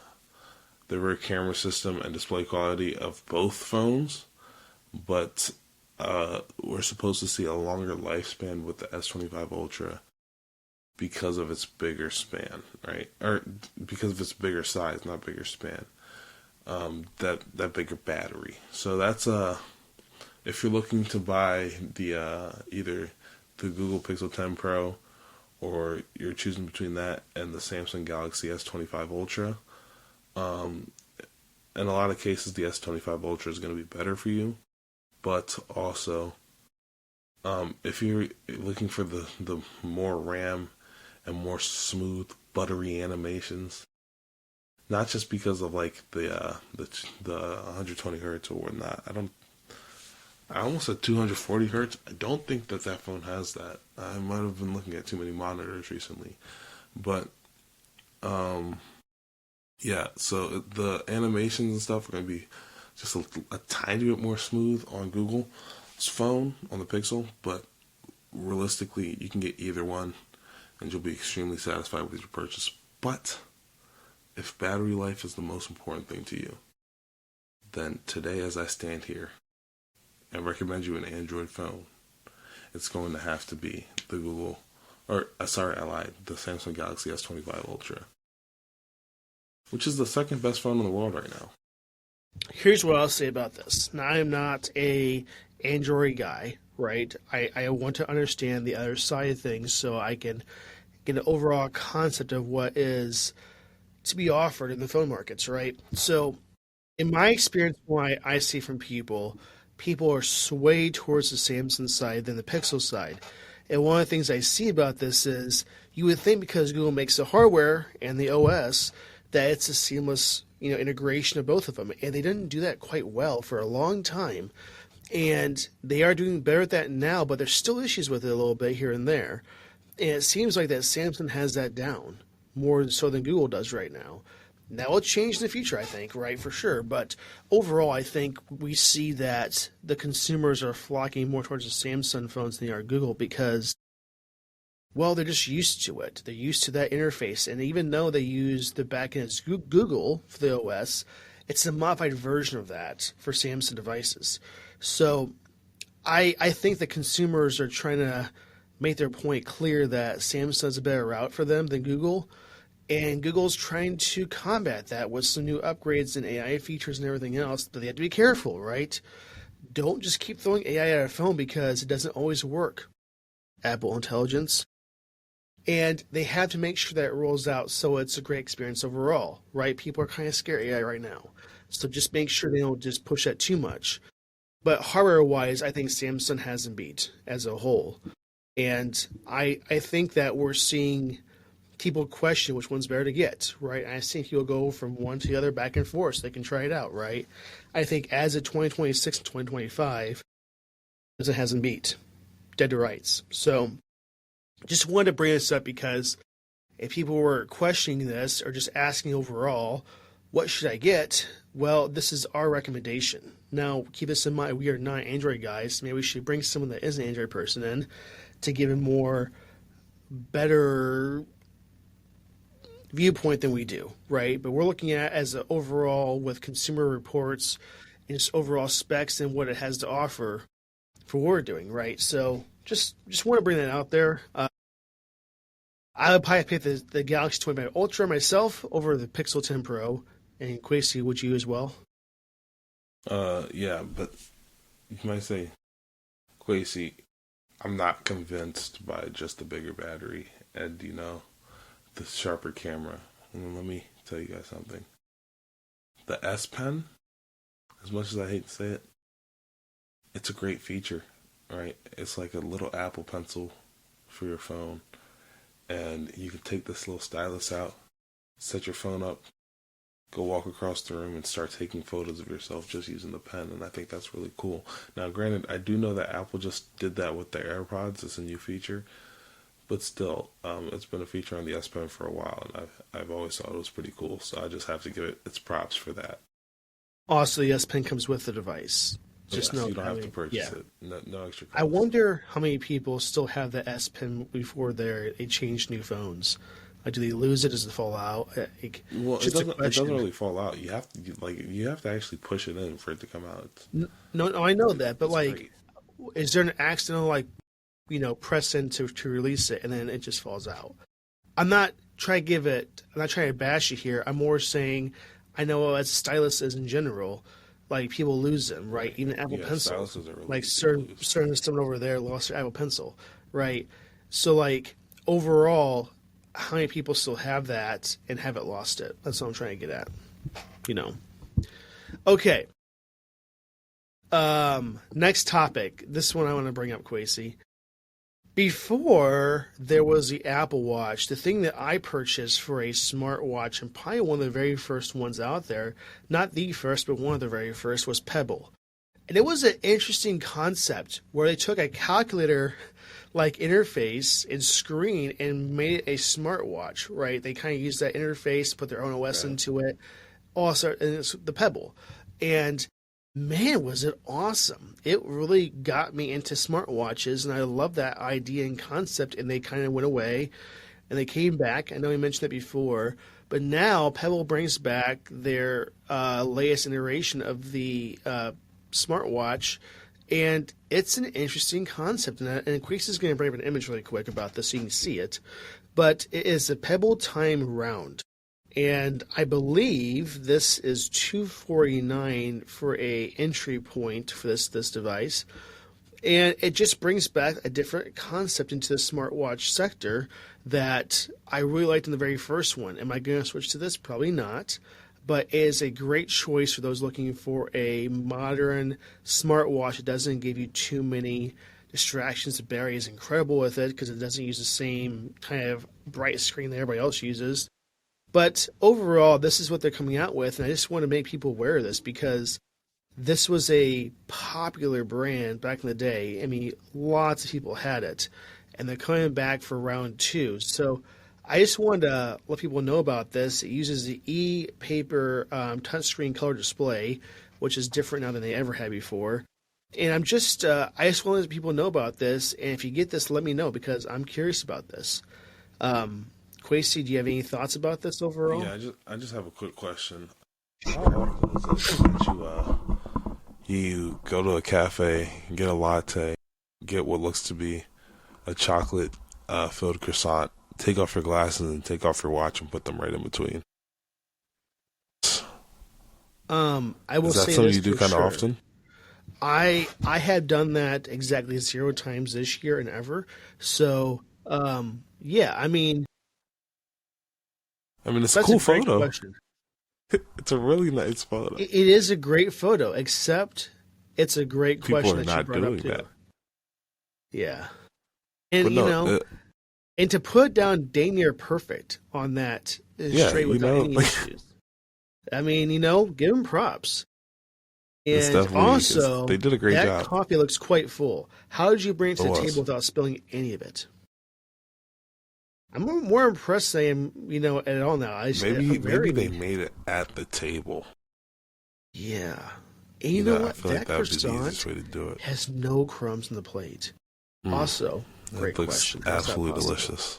rear camera system and display quality of both phones, but we're supposed to see a longer lifespan with the S25 Ultra because of its bigger span, right? Or because of its bigger size, not bigger span. That bigger battery. So that's if you're looking to buy the either the Google Pixel 10 Pro or you're choosing between that and the Samsung Galaxy S25 Ultra, in a lot of cases the S25 Ultra is going to be better for you, but also if you're looking for the more RAM and more smooth, buttery animations, not just because of like the 120 hertz or whatnot. I almost said 240 hertz. I don't think that phone has that. I might have been looking at too many monitors recently, but yeah. So the animations and stuff are going to be just a tiny bit more smooth on Google's phone on the Pixel, but realistically, you can get either one, and you'll be extremely satisfied with your purchase. But if battery life is the most important thing to you, then today as I stand here and recommend you an Android phone, it's going to have to be the the Samsung Galaxy S25 Ultra, which is the second best phone in the world right now. Here's what I'll say about this. Now, I am not a Android guy, right? I want to understand the other side of things so I can get an overall concept of what is to be offered in the phone markets, right? So, in my experience, what I see from people are swayed towards the Samsung side than the Pixel side. And one of the things I see about this is you would think because Google makes the hardware and the OS that it's a seamless, integration of both of them, and they didn't do that quite well for a long time. And they are doing better at that now, but there's still issues with it a little bit here and there. And it seems like that Samsung has that down more so than Google does right now. That will change in the future, I think, right, for sure. But overall, I think we see that the consumers are flocking more towards the Samsung phones than they are Google because Well, they're just used to it. They're used to that interface. And even though they use the backend as Google for the OS, it's a modified version of that for Samsung devices. So I think the consumers are trying to make their point clear that Samsung's a better route for them than Google. And Google's trying to combat that with some new upgrades and AI features and everything else. But they have to be careful, right? Don't just keep throwing AI at a phone because it doesn't always work. Apple Intelligence. And they have to make sure that it rolls out so it's a great experience overall, right? People are kind of scared of AI right now. So just make sure they don't just push that too much. But hardware-wise, I think Samsung has them beat as a whole. And I think that we're seeing people question which one's better to get, right? I think you'll go from one to the other back and forth so they can try it out, right? I think as of 2026 and 2025, Samsung has them beat. Dead to rights. So just wanted to bring this up because if people were questioning this or just asking overall, what should I get? Well, this is our recommendation. Now, keep this in mind, we are not Android guys. Maybe we should bring someone that is an Android person in to give a more better viewpoint than we do, right? But we're looking at as an overall with consumer reports and just overall specs and what it has to offer for what we're doing, right? So just want to bring that out there. I would probably pick the Galaxy 25 Ultra myself over the Pixel 10 Pro. And Quasi, would you as well? Yeah, but you might say, Quasi, I'm not convinced by just the bigger battery and, the sharper camera. And let me tell you guys something. The S Pen, as much as I hate to say it, it's a great feature, right? It's like a little Apple Pencil for your phone. And you can take this little stylus out, set your phone up, go walk across the room and start taking photos of yourself just using the pen, and I think that's really cool. Now, granted, I do know that Apple just did that with their AirPods. It's a new feature, but still, it's been a feature on the S Pen for a while, and I've always thought it was pretty cool, so I just have to give it its props for that. Also, the S Pen comes with the device. Just yes, you don't have to purchase it. No extra cost. I wonder how many people still have the S Pen before they change new phones. Do they lose it? Does it fall out? Well, it doesn't really fall out. You have to actually push it in for it to come out. No, I know that, but great. Is there an accidental press in to release it and then it just falls out? I'm not trying to bash you here. I'm more saying I know as styluses in general, people lose them, right? Even Apple Pencil, really someone over there lost their Apple Pencil, right? So overall, how many people still have that and haven't lost it? That's what I'm trying to get at. Okay. Next topic. This one I want to bring up, Quasi. Before there was the Apple Watch, the thing that I purchased for a smartwatch, and probably one of the very first ones out there, not the first, but one of the very first, was Pebble. And it was an interesting concept where they took a calculator interface and screen and made it a smartwatch, right? They kind of used that interface, put their own OS into it. Also, and it's the Pebble. And man, was it awesome. It really got me into smartwatches, and I love that idea and concept, and they kind of went away, and they came back. I know we mentioned that before, but now Pebble brings back their latest iteration of the smartwatch, and it's an interesting concept. And Quix is going to bring up an image really quick about this so you can see it, but it is a Pebble Time Round. And I believe this is $249 for a entry point for this device. And it just brings back a different concept into the smartwatch sector that I really liked in the very first one. Am I going to switch to this? Probably not. But it is a great choice for those looking for a modern smartwatch that doesn't give you too many distractions. The battery is incredible with it because it doesn't use the same kind of bright screen that everybody else uses. But overall, this is what they're coming out with, and I just want to make people aware of this because this was a popular brand back in the day. I mean, lots of people had it, and they're coming back for round 2. So I just wanted to let people know about this. It uses the e-paper touchscreen color display, which is different now than they ever had before. And I just want to let people know about this. And if you get this, let me know because I'm curious about this. Quasi, do you have any thoughts about this overall? Yeah, I just have a quick question. How often is it that you go to a cafe, get a latte, get what looks to be a chocolate filled croissant, take off your glasses and take off your watch and put them right in between? I will Is that say something this you do for kind of sure. often? I have done that exactly 0 times this year and ever. So yeah, I mean It's a that's a cool great photo. question. It's a really nice photo. It is a great photo, except it's a great People question are that you not brought up doing too. that. Yeah, and But no, and to put down dang near perfect on that is yeah, straight without any like, issues. I mean, give him props. it's And definitely, they also, did a great that job. coffee looks quite full. How did you bring it It to the was. table without spilling any of it? I'm more impressed than I am, at all now. Maybe I'm they very, made it at the table. yeah. And you know I what? feel like That that would be the easiest croissant way to do it. has no crumbs on the plate. Mm, Also, great it looks question. How's that absolutely possible? delicious.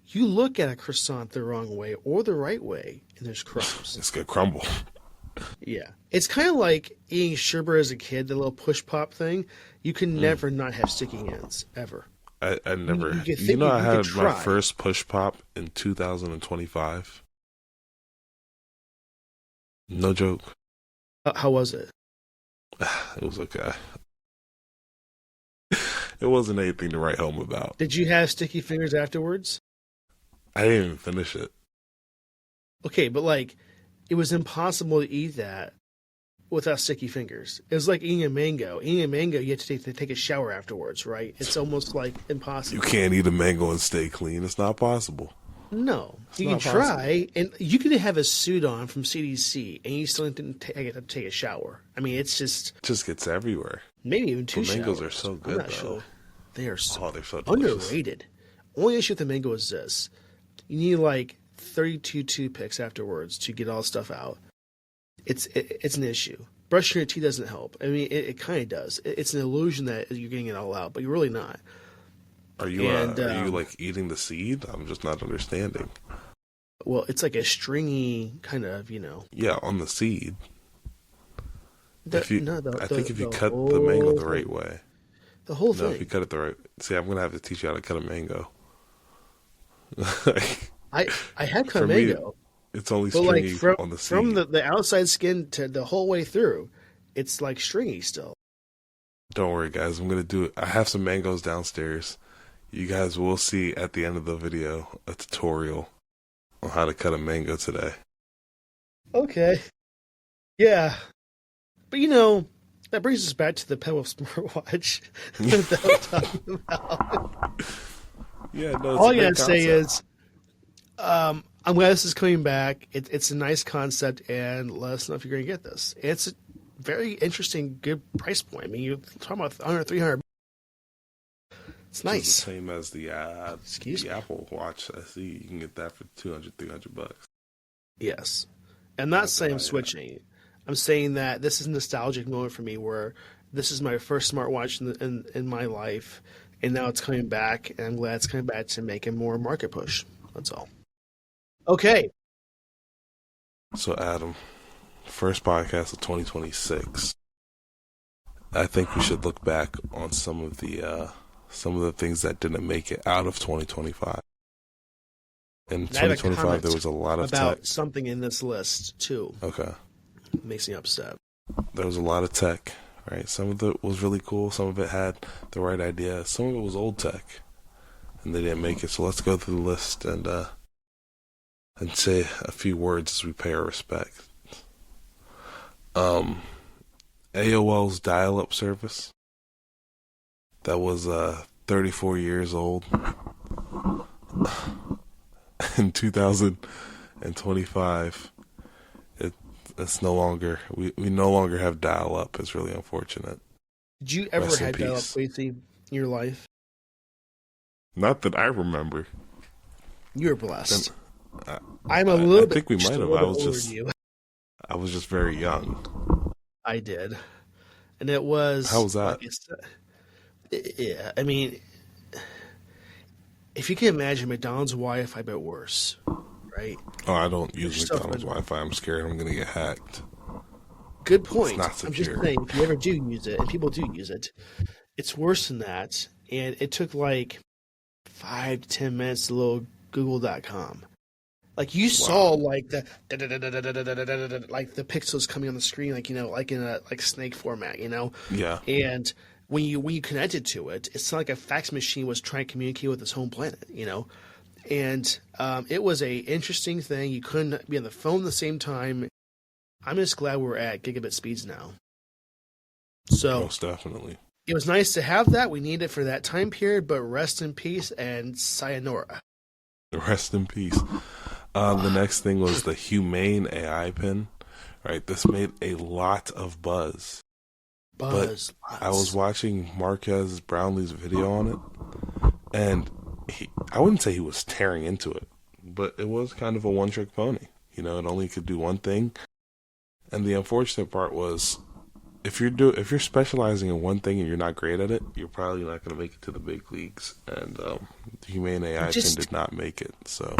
You look at a croissant the wrong way or the right way, and there's crumbs. It's gonna crumble. Yeah. It's kind of like eating sherbet as a kid, the little push pop thing. You can Mm. never not have sticky hands, ever. I never. You could think I you could had my try. first push pop in 2025. No joke. How was it? It was okay. It wasn't anything to write home about. Did you have sticky fingers afterwards? I didn't even finish it. Okay, but it was impossible to eat that without sticky fingers. It was like eating a mango. Eating a mango, you have to take a shower afterwards, right? It's almost like impossible. You can't eat a mango and stay clean. It's not possible. No, It's you can not try, and you could have a suit on from CDC, and you still didn't have to take a shower. I mean, it's just It just gets everywhere. maybe even two But mangoes showers. are so I'm good, not though. sure. They are so Oh, they're so delicious. underrated. Only issue with the mango is this: you need 32 toothpicks afterwards to get all the stuff out. It's an issue. Brushing your teeth doesn't help. I mean, it kind of does. It's an illusion that you're getting it all out, but you're really not. Are you And, eating the seed? I'm just not understanding. Well, it's like a stringy kind of, Yeah, on the seed. I If you cut the mango the right way. The whole No, if you thing. cut it the right. See, I'm gonna have to teach you how to cut a mango. I have cut For a me, mango, it's only but stringy from on the seed. from the outside skin to the whole way through, it's stringy still. Don't worry, guys. I'm gonna do it. I have some mangoes downstairs. You guys will see at the end of the video a tutorial on how to cut a mango today. Okay. Yeah. But that brings us back to the Pebble smartwatch that we're talking about. Yeah, no. It's All a I great gotta say concept. is, I'm glad this is coming back. It's a nice concept, and let us know if you're gonna get this. It's a very interesting, good price point. I mean, you're talking about under 300. It's Which is nice. the same as Excuse the me. Apple Watch SE. You can get that for $200-300. Yes. I'm not Not saying I'm bad, yeah. switching. I'm saying that this is a nostalgic moment for me where this is my first smartwatch in my life, and now it's coming back, and I'm glad it's coming back to make a more market push. That's all. Okay. So, Adam, first podcast of 2026. I think we should look back on some of the things that didn't make it out of 2025. In I have a 2025, there was a lot of about tech. something in this list too. Okay. It makes me upset. There was a lot of tech, right? Some of it was really cool. Some of it had the right idea. Some of it was old tech, and they didn't make it. So let's go through the list and say a few words as we pay our respect. AOL's dial-up service. That was 34 years old in 2025. It's no longer, we no longer have dial-up. It's really unfortunate. Did you ever Rest in have dial-up peace. Quasi in your life? Not that I remember. You were blessed. I, I'm a little I bit. think we just might a have. little I bit was older just than you. I was just very young. I did. and it was How was that? like yeah. I mean, if you can imagine McDonald's Wi-Fi, but worse, right? Oh, I don't Put use yourself McDonald's in. Wi-Fi. I'm scared I'm going to get hacked. Good It's point. not I'm just secure. saying, if you ever do use it, and people do use it, it's worse than that. And it took like 5 to 10 minutes to load Google.com. Like you saw Wow. like the like the pixels coming on the screen, like like in a like snake format, Yeah. And when you connected to it, it's not like a fax machine was trying to communicate with its home planet. And it was a interesting thing. You couldn't be on the phone at the same time. I'm just glad we're at gigabit speeds now. So Most definitely. it was nice to have that. We need it for that time period, but rest in peace and sayonara. Rest in peace. The next thing was the humane AI pin. Right. This made a lot of buzz. Buzz. But I was watching Marquez Brownlee's video on it, and I wouldn't say he was tearing into it, but it was kind of a one-trick pony. It only could do one thing. And the unfortunate part was, if you're specializing in one thing and you're not great at it, you're probably not going to make it to the big leagues. And the humane AI pin did not make it. So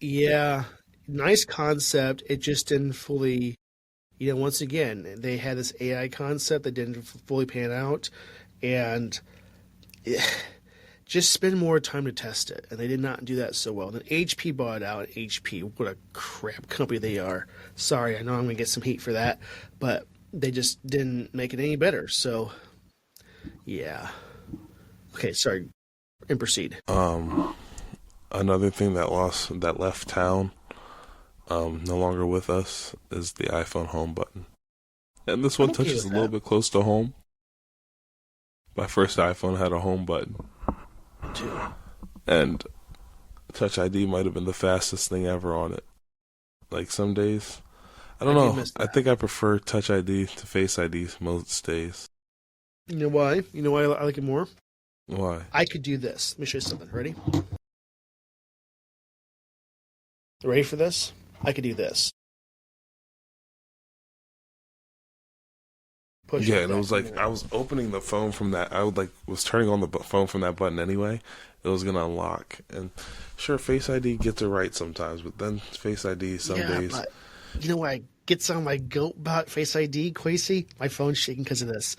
Yeah, nice concept. It just didn't fully, once again, they had this AI concept that didn't fully pan out, and just spend more time to test it. And they did not do that so well. Then HP bought it out. HP, what a crap company they are. Sorry, I know I'm going to get some heat for that, but they just didn't make it any better. So, yeah. Okay, sorry. And proceed. another thing that left town, no longer with us, is the iPhone home button. And this one I'm okay touches a with little that, bit close to home. My first iPhone had a home button, too. and Touch ID might have been the fastest thing ever on it. Like some days, I don't I do know. miss I that. think I prefer Touch ID to Face ID most days. You know why? You know why I like it more? Why? I could do this. Let me show you something. Ready? Ready for this? I could do this. Push Yeah, it and it back was a like minute. I was opening the phone from that. I would was turning on the phone from that button anyway. It was gonna unlock, and sure, Face ID gets it right sometimes, but then Face ID some Yeah, days. but you know what gets on my goat about Face ID, Quasi? My phone's shaking because of this.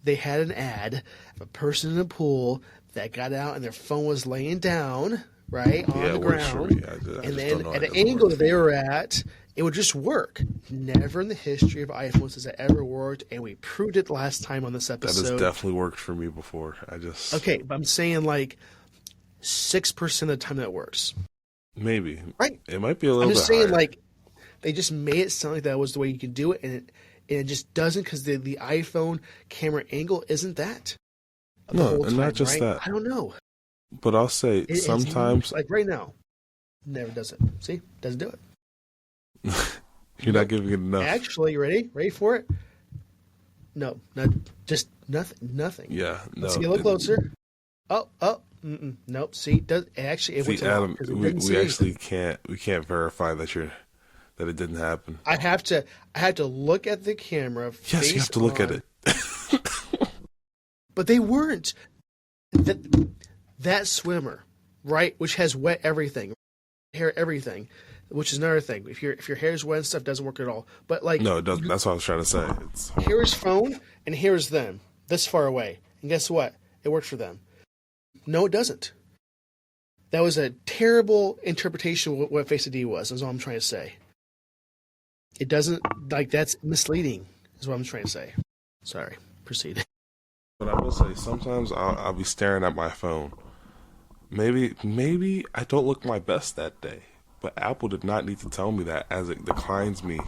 They had an ad of a person in a pool that got out and their phone was laying down, right, on Yeah, the it works for ground. me. I And just don't then know. at It an doesn't angle work that for they me. were at, it would just work. Never in the history of iPhones has it ever worked, and we proved it last time on this That has episode. definitely worked for me before. I just Okay, but I'm saying like 6% of the time that works. maybe Right. it might be a I'm little bit just saying, higher. like, they just made it sound like that was the way you could do it, and it just doesn't because the iPhone camera angle isn't that the No, whole and not time, just right? that, I don't know. but I'll say It's sometimes like right now, never does it. See, doesn't do it. you're not Nope. giving it enough. Actually, you ready? Ready for it? No, not just nothing. Nothing. Yeah, no. Let's get a little closer. Oh, nope. See, it went See, too long Adam, because it we, didn't we see anything. actually can't verify that it didn't happen. I had to look at the camera Yes, you face have to look at on, it. but they weren't. That swimmer, right, which has wet everything, hair, everything, which is another thing. If your hair's wet and stuff, doesn't work at all. But like, No, it doesn't. That's what I was trying to say. It's here horrible. is phone and here is them, this far away, and guess what? It worked for them. No, it doesn't. That was a terrible interpretation of what Face ID was. Is all I'm trying to say. It doesn't that's misleading. Is what I'm trying to say. Sorry. Proceed. But I will say, sometimes I'll be staring at my phone. Maybe I don't look my best that day, but Apple did not need to tell me that, as it declines me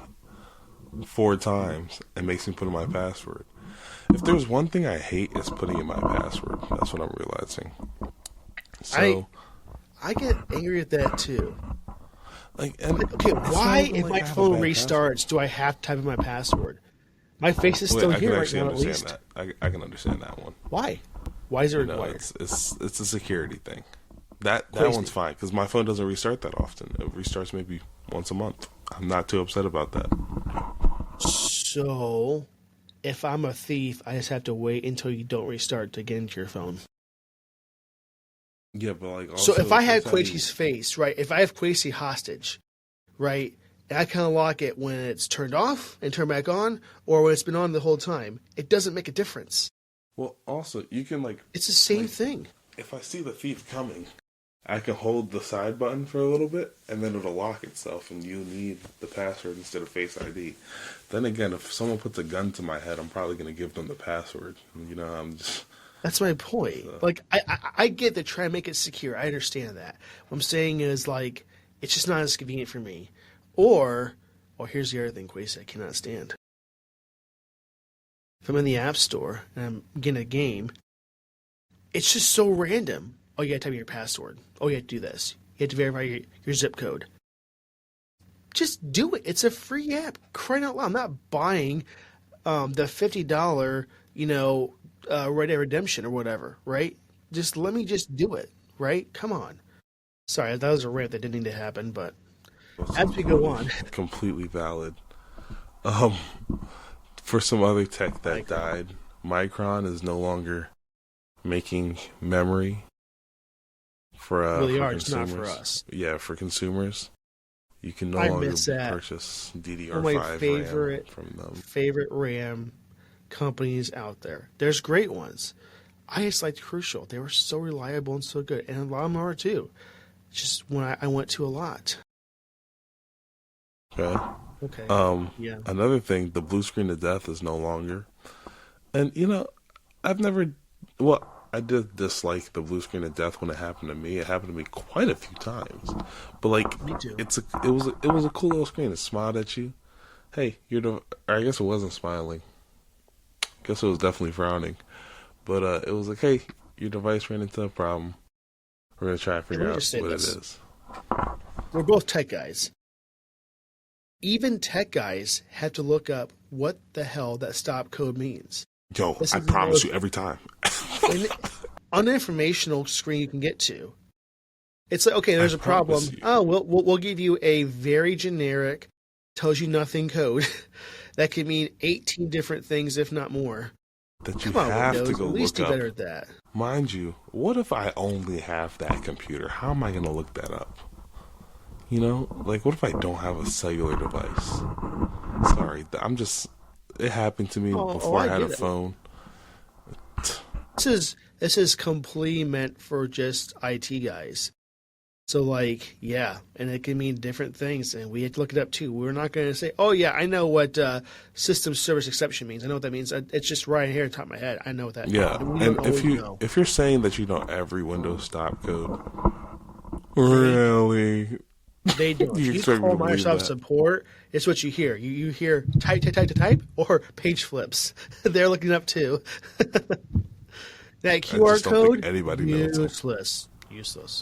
4 times and makes me put in my password. If there's one thing I hate, is putting in my password. That's what I'm realizing. So, I get angry at that too. and Okay, it's why, not even if like my I have a phone bad restarts, password. do I have to type in my password? My face is Wait, still I can here right actually now, at understand least. that. I can understand that one. Why? Why is it required? It's a security thing. That Crazy. one's fine because my phone doesn't restart that often. It restarts maybe once a month. I'm not too upset about that. So, if I'm a thief, I just have to wait until you don't restart to get into your phone. Yeah, but like also, So if I have sometimes Quasi's face, right? If I have Quasi hostage, right? And I kind of lock it when it's turned off and turned back on, or when it's been on the whole time. It doesn't make a difference. well, also you can like It's the same like, thing. if I see the thief coming, I can hold the side button for a little bit, and then it'll lock itself, and you need the password instead of Face ID. Then again, if someone puts a gun to my head, I'm probably going to give them the password. You know, I'm just That's my point. Like, I get that try to make it secure. I understand that. What I'm saying is, like, it's just not as convenient for me. Or here's the other thing, Quasi, I cannot stand. If I'm in the App Store and I'm getting a game, it's just so random. Oh, you gotta type in your password. Oh, you have to do this. You have to verify your zip code. Just do it. It's a free app. Crying out loud. I'm not buying the $50, Red Dead Redemption or whatever, right? Just let me just do it, right? Come on. Sorry, that was a rant that didn't need to happen, but as we go on. completely valid. For some other tech that died, Micron is no longer making memory for Really for are. It's not consumers. for us. Yeah, for consumers, you can no I longer miss that. purchase One DDR5 of my RAM from them. favorite RAM companies out there. There's great ones. I just liked Crucial. They were so reliable and so good, and a lot of them are too. Just when I went to a lot. Okay. Okay. Yeah. Another thing, the blue screen of death is no longer. And I've never. Well, I did dislike the blue screen of death when it happened to me. It happened to me quite a few times. But like, Me too. it was a cool little screen. It smiled at you. Hey, or I guess it wasn't smiling. I guess it was definitely frowning. But it was like, hey, your device ran into a problem. We're gonna try and figure out what it is. We're both tech guys. Even tech guys have to look up what the hell that stop code means. Yo, This I is the promise most- you every time. And on an informational screen you can get to, it's like, okay, there's a problem. promise you. Oh, we'll give you a very generic, tells you nothing code that could mean 18 different things, if not more. That you Come on, have Windows. to go At least look do up. better at that. Mind you, what if I only have that computer? How am I going to look that up? Like, what if I don't have a cellular device? Sorry, it happened to me before I had a get it. phone. This is completely meant for just IT guys. So, like, yeah, and it can mean different things, and we have to look it up too. We're not going to say, "Oh yeah, I know what system service exception means. I know what that means." It's just right here on top of my head. I know what that Yeah, means. We and don't if always know. you're saying that you know every Windows stop code, really? They don't. You If you expect me call to believe Microsoft that? support, it's what you hear. You hear type, or page flips. They're looking up too. That QR just don't think code, anybody knows. useless.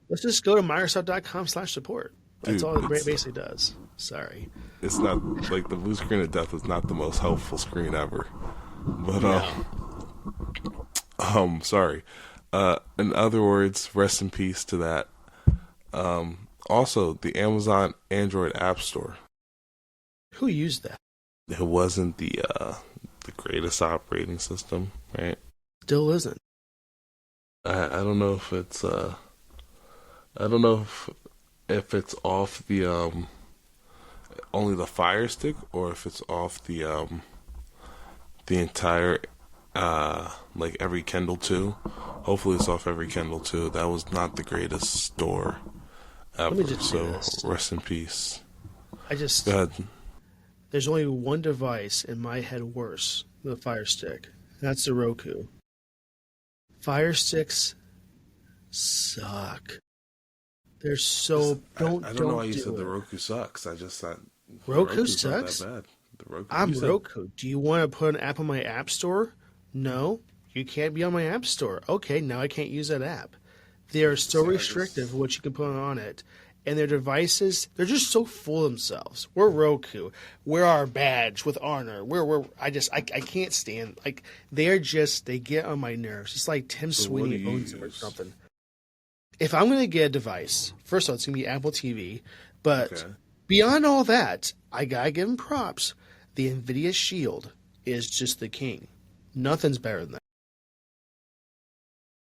Let's just go to Microsoft.com/support. That's Dude, all it it's- basically does. Sorry. It's not like the blue screen of death is not the most helpful screen ever. But sorry. In other words, rest in peace to that. Also, the Amazon Android App Store. Who used that? It wasn't the greatest operating system, right? Still isn't. I don't know if it's I don't know if it's off the only the Fire Stick or if it's off the entire like every Kindle 2. Hopefully it's off every Kindle 2. That was not the greatest store ever. me just say So this. rest in peace. I just Go ahead. there's only one device in my head worse than the Fire Stick. That's the Roku. Fire Sticks suck. They're so I don't know why you do said it. the Roku sucks. I just thought Roku Roku's sucks? Not that bad. The Roku, I'm you said- Roku. Do you want to put an app on my app store? No, you can't be on my app store. Okay, now I can't use that app. They are so See, I restrictive just- of what you can put on it. And their devices, they're just so full of themselves. We're Roku. We're our badge with Honor. I can't stand, like, they get on my nerves. It's like Tim So what do Sweeney you owns them or use? something. If I'm going to get a device, first of all, it's going to be Apple TV. But Okay. beyond all that, I gotta give them props. The NVIDIA Shield is just the king. Nothing's better than that.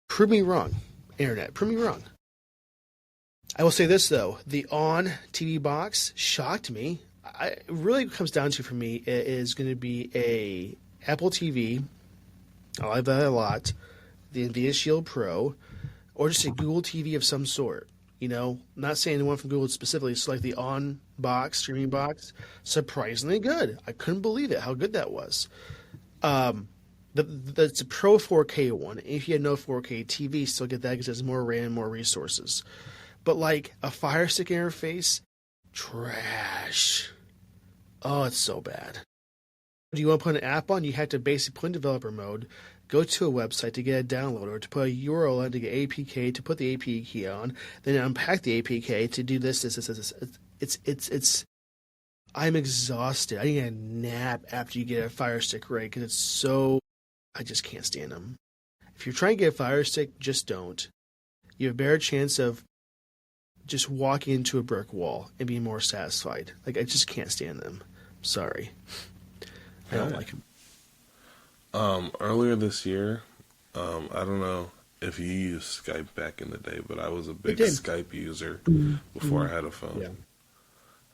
Prove me wrong, Internet. Prove me wrong. I will say this, though. The On TV box shocked me. It really comes down to, for me, it is going to be a Apple TV. I like that a lot. The NVIDIA Shield Pro. Or just a Google TV of some sort. You know, not saying the one from Google specifically. It's like the On box, streaming box. Surprisingly good. I couldn't believe it, how good that was. That's a Pro 4K one. If you had no 4K TV, still get that because it has more RAM, more resources. But like a Fire Stick interface, trash. Oh, it's so bad. Do you want to put an app on? You have to basically put in developer mode, go to a website to get a downloader, to put a URL in to get APK, to put the APK key on, then unpack the APK to do this. It's. I'm exhausted. I need a nap after you get a Fire Stick, right? Because it's so. I just can't stand them. If you're trying to get a Fire Stick, just don't. You have a better chance of just walking into a brick wall and being more satisfied. Like, I just can't stand them. Sorry. I don't like them. Earlier this year, I don't know if you used Skype back in the day, but I was a big Skype user before I had a phone. Yeah.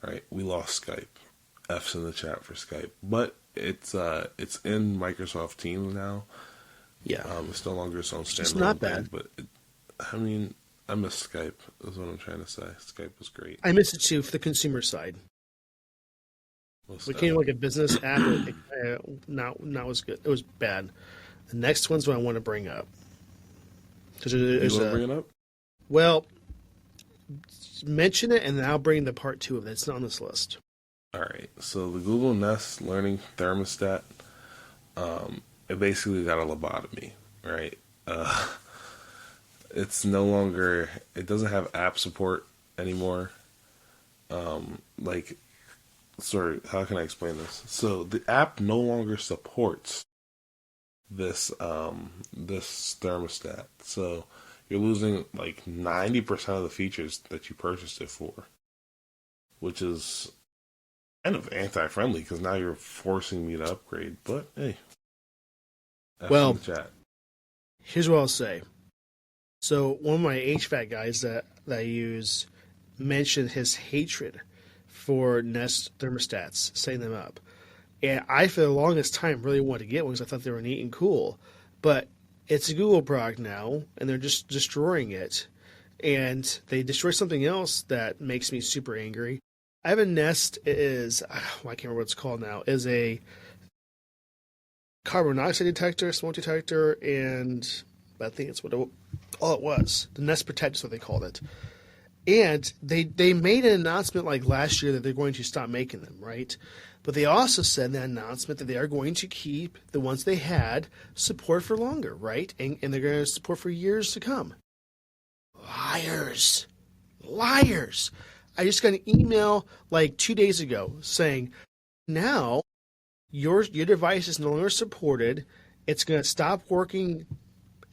Right, we lost Skype. F's in the chat for Skype, but it's in Microsoft Teams now. Yeah, it's no longer its own standalone. It's not bad, but I mean, I miss Skype. Is what I'm trying to say. Skype was great. I miss it too for the consumer side. We came like a business app. Not as good. It was bad. The next one's what I want to bring up. You want to bring it up? Well, mention it, and then I'll bring the part 2 of it. It's not on this list. All right. So the Google Nest Learning Thermostat, it basically got a lobotomy, right? It's no longer. It doesn't have app support anymore. Sorry, how can I explain this? So the app no longer supports this this thermostat. So you're losing like 90% of the features that you purchased it for, which is kind of anti-friendly because now you're forcing me to upgrade. But hey, well, chat. Here's what I'll say. So one of my HVAC guys that I use mentioned his hatred for Nest thermostats, setting them up. And I, for the longest time, really wanted to get one because I thought they were neat and cool. But it's a Google product now, and they're just destroying it. And they destroy something else that makes me super angry. I have a Nest. It is, I can't remember what it's called now. It is a carbon monoxide detector, smoke detector, and I think it's all it was. The Nest Protect is what they called it. And they made an announcement like last year that they're going to stop making them, right? But they also said in that announcement that they are going to keep the ones they had support for longer, right? And they're going to support for years to come. Liars. Liars. I just got an email like 2 days ago saying, now your device is no longer supported. It's going to stop working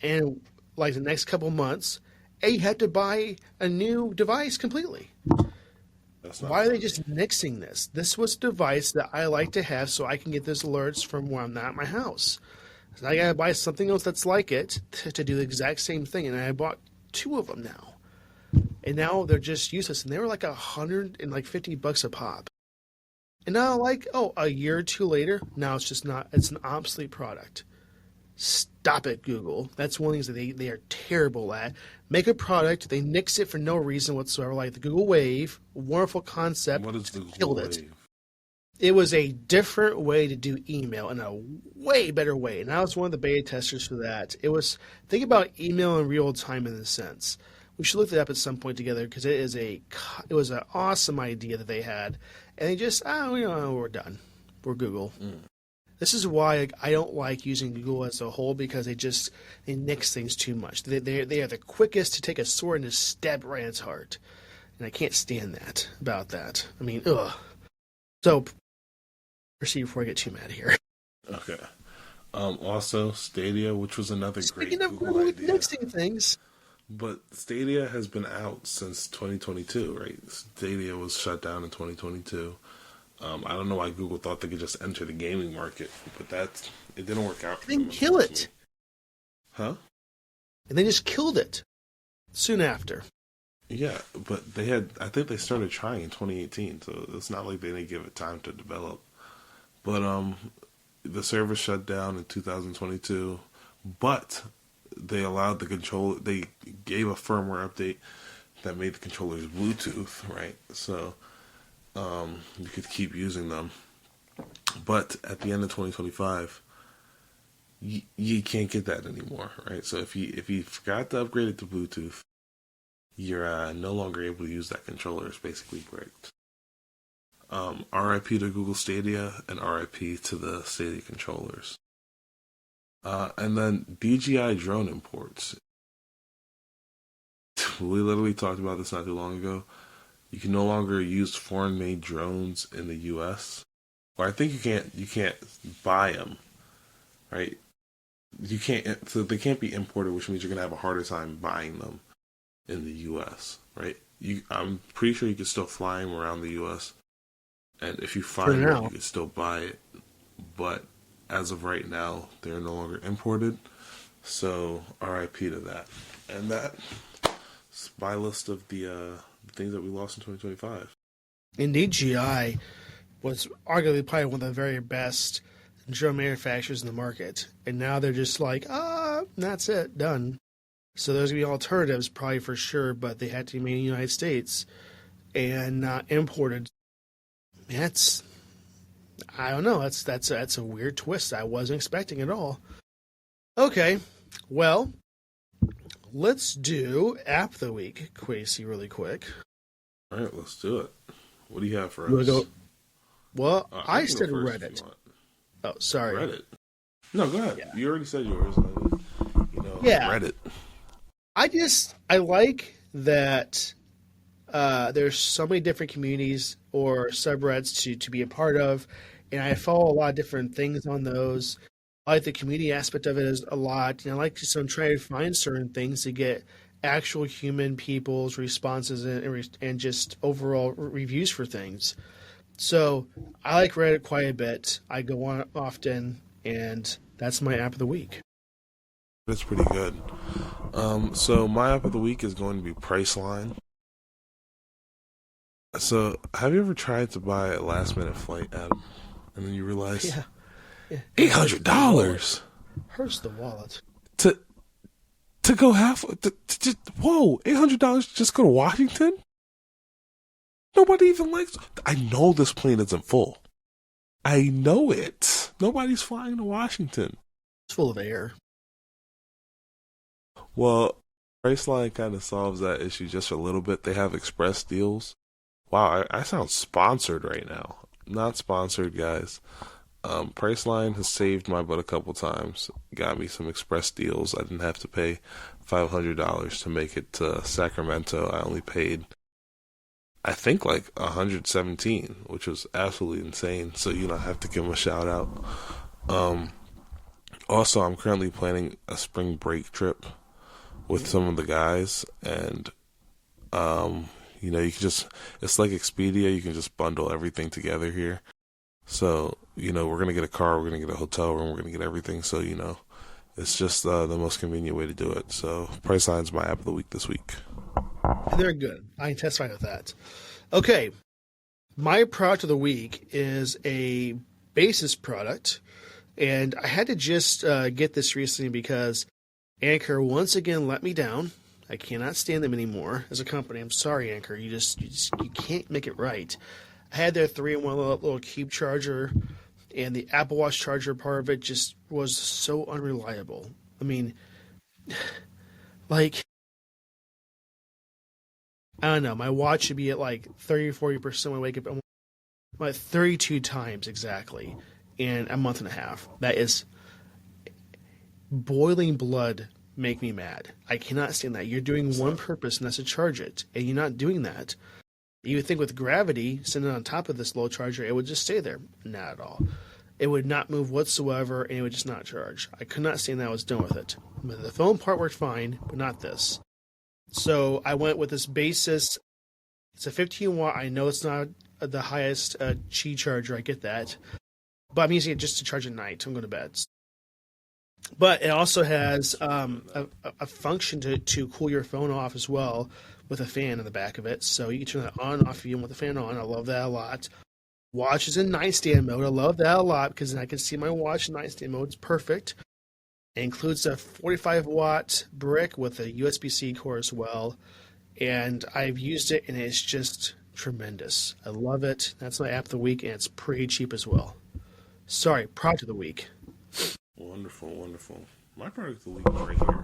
in like the next couple months. And you had to buy a new device completely. Why are they just nixing this? This was a device that I like to have so I can get those alerts from when I'm not at my house. So I got to buy something else that's like it to do the exact same thing. And I bought 2 of them now. And now they're just useless. And they were like $150 a pop. And now a year or 2 later, now it's just not, it's an obsolete product. Stop it, Google. That's one of the things that they are terrible at. Make a product, they nix it for no reason whatsoever, like the Google Wave, wonderful concept. What is the Google Wave? It was a different way to do email in a way better way. And I was one of the beta testers for that. Think about email in real time in a sense. We should look that up at some point together because it was an awesome idea that they had. And they just, we're done. We're Google. This is why I don't like using Google as a whole because they nix things too much. They are the quickest to take a sword and just stab right in its heart. And I can't stand that about that. I mean, ugh. So, proceed before I get too mad here. Okay. Also, Stadia, which was another Speaking great of Google idea. nixing things. But Stadia has been out since 2022, right? Stadia was shut down in 2022. I don't know why Google thought they could just enter the gaming market, but it didn't work out for They them. didn't kill it. Huh? And they just killed it soon after. Yeah, but I think they started trying in 2018, so it's not like they didn't give it time to develop. But the service shut down in 2022, but they allowed they gave a firmware update that made the controllers Bluetooth, right? So you could keep using them. But at the end of 2025, you can't get that anymore, right? So if you forgot to upgrade it to Bluetooth, you're no longer able to use that controller. It's basically bricked. RIP to Google Stadia and RIP to the Stadia controllers. And then DJI drone imports. We literally talked about this not too long ago. You can no longer use foreign-made drones in the U.S. Or I think you can't buy them, right? You can't. So they can't be imported, which means you're gonna have a harder time buying them in the U.S. Right? I'm pretty sure you can still fly them around the U.S. And if you find one, you can still buy it. But as of right now, they're no longer imported. So RIP to that. And that's my list of the things that we lost in 2025. Indeed, DJI was arguably probably one of the very best drone manufacturers in the market. And now they're just like, that's it, done. So there's going to be alternatives probably for sure, but they had to be made in the United States and not imported. I don't know. That's a weird twist I wasn't expecting at all. Okay, well, let's do App of the Week, Quasey, really quick. All right, let's do it. What do you have for You us? go? Well, I said go Reddit. Oh, sorry. Reddit. No, go ahead. Yeah. You already said yours. Yeah. Reddit. I like that there's so many different communities or subreddits to be a part of, and I follow a lot of different things on those. I like the community aspect of it is a lot, and I like to try to find certain things to get actual human people's responses and just overall reviews for things. So I like Reddit quite a bit. I go on often, and that's my app of the week. That's pretty good. So my app of the week is going to be Priceline. So have you ever tried to buy a last minute flight, Adam, and then you realize $800 hurts the wallet to go $800 just go to Washington? Nobody even likes. I know this plane isn't full. I know it. Nobody's flying to Washington. It's full of air. Well, Priceline kind of solves that issue just a little bit. They have express deals. Wow, I sound sponsored right now. Not sponsored, guys. Priceline has saved my butt a couple times. Got me some express deals. I didn't have to pay $500 to make it to Sacramento. I only paid, I think, like $117, which was absolutely insane. So, I have to give them a shout out. Also, I'm currently planning a spring break trip with some of the guys, and you can just, it's like Expedia, you can just bundle everything together here. So, we're going to get a car, we're going to get a hotel room, we're going to get everything. So, it's just the most convenient way to do it. So, Priceline's my app of the week this week. They're good. I can testify with that. Okay. My product of the week is a basis product, and I had to just get this recently because Anchor once again let me down. I cannot stand them anymore as a company. I'm sorry, Anchor. You can't make it right. I had their 3-in-1 little cube charger, and the Apple Watch charger part of it just was so unreliable. I mean, like, I don't know. My watch should be at like 30 or 40% when I wake up. I'm like 32 times exactly in a month and a half. That is boiling blood. Make me mad. I cannot stand that. You're doing one purpose, and that's to charge it, and you're not doing that. You would think with gravity sitting on top of this low charger, it would just stay there. Not at all. It would not move whatsoever, and it would just not charge. I could not stand that I was done with it. But the phone part worked fine, but not this. So I went with this Basis. It's a 15 watt. I know it's not the highest Qi charger. I get that, but I'm using it just to charge at night. I'm going to bed. But it also has a function to cool your phone off as well with a fan in the back of it. So you can turn that on and off if you want the fan on. I love that a lot. Watch is in nightstand mode. I love that a lot because then I can see my watch in nightstand mode. It's perfect. It includes a 45-watt brick with a USB-C core as well. And I've used it, and it's just tremendous. I love it. That's my app of the week, and it's pretty cheap as well. Sorry, product of the week. Wonderful, wonderful. My product of the week is right here.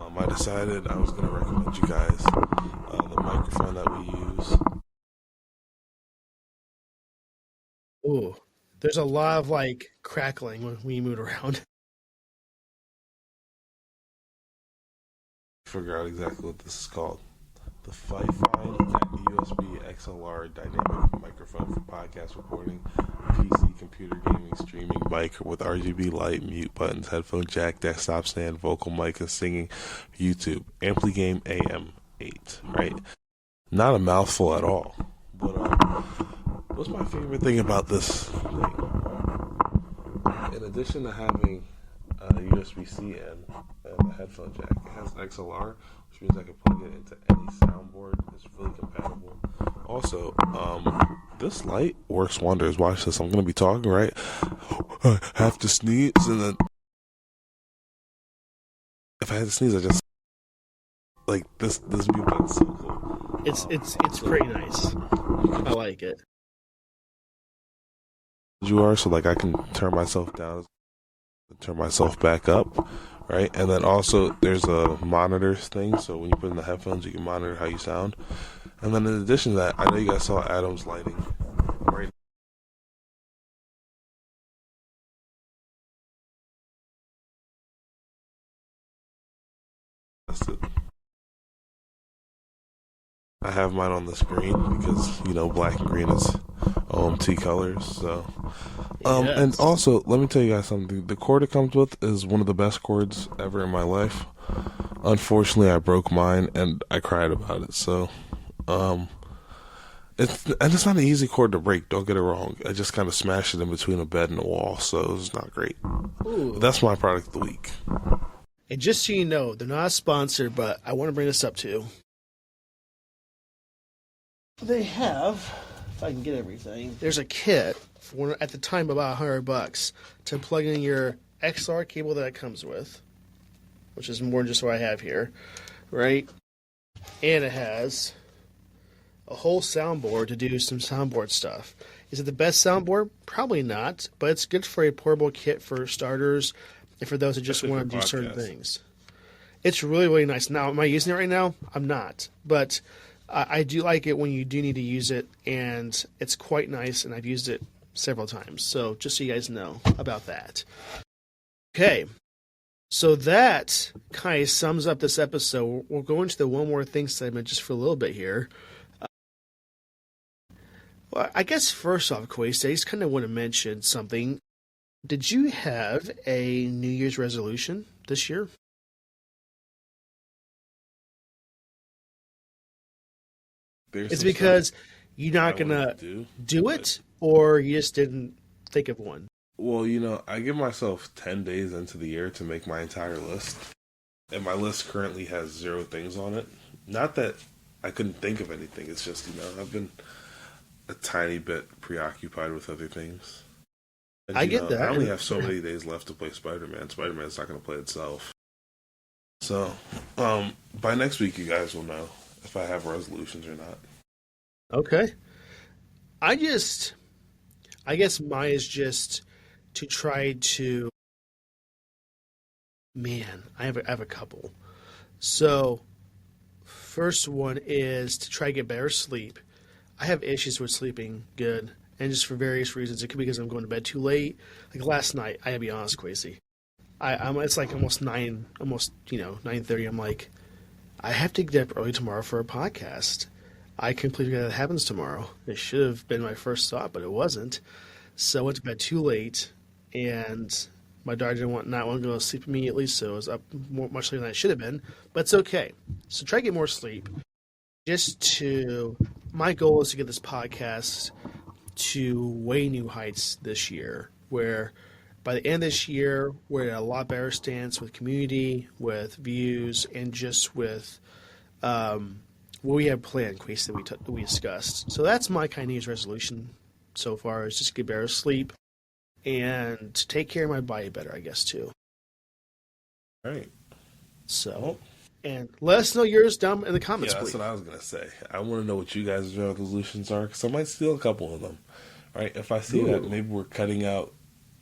I decided I was going to recommend you guys the microphone that we use. Ooh, there's a lot of like crackling when you move around. Figure out exactly what this is called. The Fi-Fi USB XLR dynamic microphone for podcast recording, PC, computer gaming, streaming mic with RGB light, mute buttons, headphone jack, desktop stand, vocal mic, and singing, YouTube, AmpliGame AM8, right? Not a mouthful at all. But what's my favorite thing about this thing? In addition to having a USB-C and a headphone jack, it has XLR, which means I can plug it into any soundboard. It's really compatible. Also, this light works wonders. Watch this. I'm going to be talking, right? I have to sneeze, and then if I had to sneeze, I just like this mute button's so cool. It's pretty nice. I like it. You are so like I can turn myself down, turn myself back up, right? And then also there's a monitor thing, so when you put in the headphones, you can monitor how you sound. And then in addition to that, I know you guys saw Adam's lighting, right? I have mine on the screen because, black and green is OMT colors, so. Yes. And also, let me tell you guys something. The cord it comes with is one of the best cords ever in my life. Unfortunately, I broke mine, and I cried about it, so. It's not an easy cord to break, don't get it wrong. I just kind of smashed it in between a bed and a wall, so it's not great. Ooh. That's my product of the week. And just so you know, they're not a sponsor, but I want to bring this up too. They have, if I can get everything, there's a kit for at the time about $100 to plug in your XLR cable that it comes with, which is more than just what I have here, right? And it has a whole soundboard to do some soundboard stuff. Is it the best soundboard? Probably not, but it's good for a portable kit for starters and for those that just want to do certain things. It's really, really nice. Now, am I using it right now? I'm not, but I do like it when you do need to use it, and it's quite nice, and I've used it several times. So just so you guys know about that. Okay, so that kind of sums up this episode. We'll go into the one more thing segment just for a little bit here. Well, I guess first off, Quasi, I just kind of want to mention something. Did you have a New Year's resolution this year? It's because you're not going to do it, or you just didn't think of one? Well, I give myself 10 days into the year to make my entire list. And my list currently has 0 things on it. Not that I couldn't think of anything. It's just, I've been a tiny bit preoccupied with other things. And, I get that. I only have so many days left to play Spider-Man. Spider-Man's not going to play itself. So, by next week, you guys will know if I have resolutions or not. Okay. I guess mine is just to try to. Man, I have a couple. So, first one is to try to get better sleep. I have issues with sleeping good, and just for various reasons. It could be because I'm going to bed too late. Like last night, I gotta be honest, Quasi. It's like almost 9:30. I'm like, I have to get up early tomorrow for a podcast. I completely forgot that happens tomorrow. It should have been my first thought, but it wasn't. So I went to bed too late, and my daughter not want to go to sleep immediately, so I was up much later than I should have been. But it's okay. So try to get more sleep, just to my goal is to get this podcast to way new heights this year, where by the end of this year, we're at a lot better stance with community, with views, and just with what we have planned, case that we discussed. So that's my kind of New Year's resolution so far, is just to get better sleep and to take care of my body better, I guess, too. All right. So, and let us know yours down in the comments, Yeah, that's please. what I was going to say. I want to know what you guys' resolutions are, because I might steal a couple of them. All right, if I see that maybe we're cutting out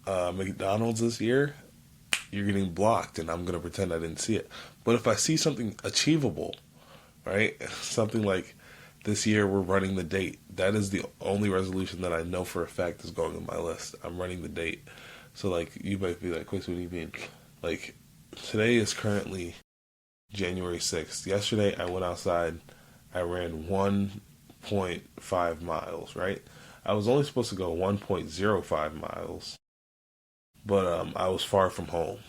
McDonald's this year, you're getting blocked, and I'm going to pretend I didn't see it. But if I see something achievable, right, something like this year we're running the date, that is the only resolution that I know for a fact is going on my list. I'm running the date. So, like, you might be like, wait, what do you mean? Like, today is currently January 6th. Yesterday I went outside, I ran 1.5 miles, right? I was only supposed to go 1.05 miles, but I was far from home.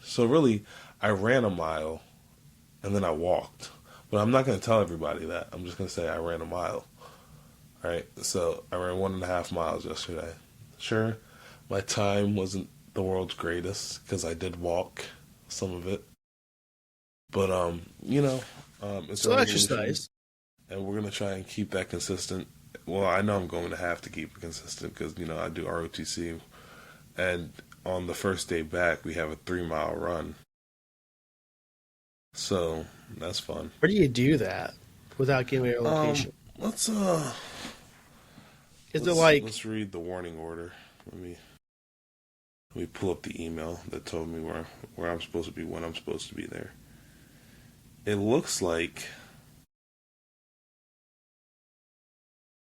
So really, I ran a mile, and then I walked. But I'm not going to tell everybody that. I'm just going to say I ran a mile. All right? So I ran 1.5 miles yesterday. Sure, my time wasn't the world's greatest, because I did walk some of it. But, it's So a resolution, exercise. and we're going to try and keep that consistent. Well, I know I'm going to have to keep it consistent because, I do ROTC. And on the first day back, we have a 3-mile run. So, that's fun. Where do you do that without giving away your location? Let's read the warning order. Let me pull up the email that told me where I'm supposed to be, when I'm supposed to be there. It looks like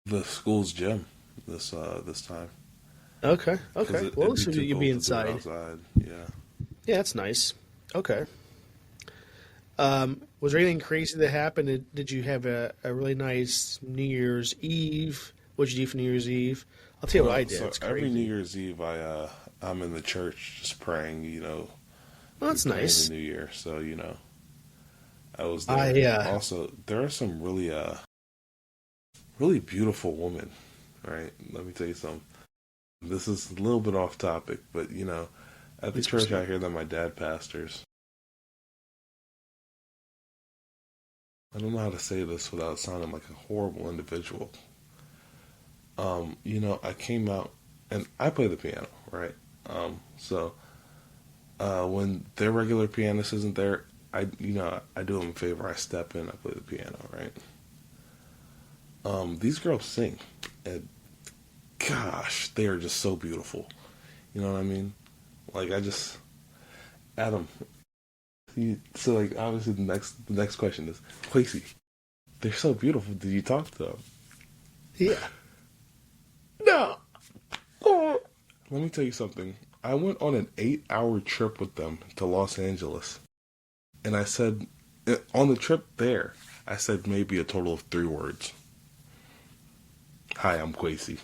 the school's gym this time. Okay. Well, at least you'll be inside. Outside. Yeah. Yeah, that's nice. Okay. Was there anything crazy that happened? Did you have a really nice New Year's Eve? What'd you do for New Year's Eve? I'll tell you what I did. So It's every crazy. New Year's Eve, I'm in the church just praying. Well, that's praying nice. the New Year. So I was there. Yeah. Also, there are some really beautiful women. Right? Let me tell you something. This is a little bit off topic, but at the church I hear that my dad pastors. I don't know how to say this without sounding like a horrible individual. I came out and I play the piano, right? So when their regular pianist isn't there, I do them a favor. I step in, I play the piano, right? These girls sing, and gosh, they are just so beautiful. You know what I mean? Like, Adam. So, like, obviously, the next question is, Quasey, they're so beautiful. Did you talk to them? Yeah. No. Let me tell you something. I went on an 8-hour trip with them to Los Angeles, and I said, on the trip there, I said maybe a total of 3 words. Hi, I'm Quasey.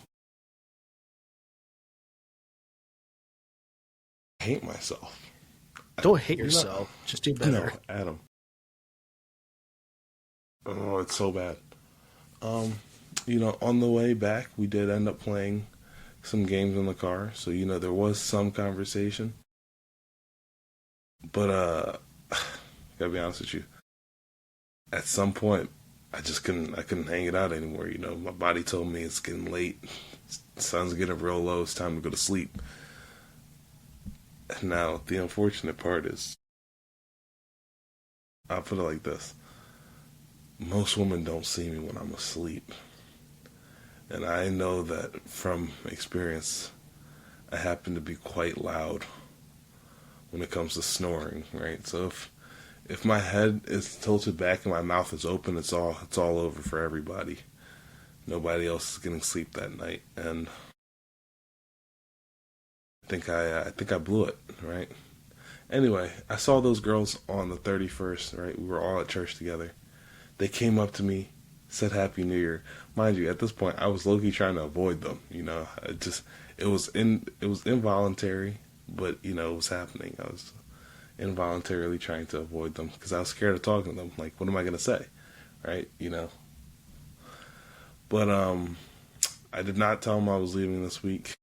I hate myself. Don't hate yourself. Just do better. No, Adam. Oh, it's so bad. On the way back, we did end up playing some games in the car. So, there was some conversation. But, gotta be honest with you. At some point, I couldn't hang it out anymore. My body told me it's getting late. The sun's getting real low. It's time to go to sleep. Now, the unfortunate part is, I'll put it like this. Most women don't see me when I'm asleep. And I know that from experience, I happen to be quite loud when it comes to snoring, right? So if my head is tilted back and my mouth is open, it's all over for everybody. Nobody else is getting sleep that night, and I think I blew it, right? Anyway, I saw those girls on the 31st, right? We were all at church together. They came up to me, said Happy New Year. Mind you, at this point, I was low-key trying to avoid them. It was involuntary, but it was happening. I was involuntarily trying to avoid them because I was scared of talking to them. Like, what am I gonna say, right? But I did not tell him I was leaving this week.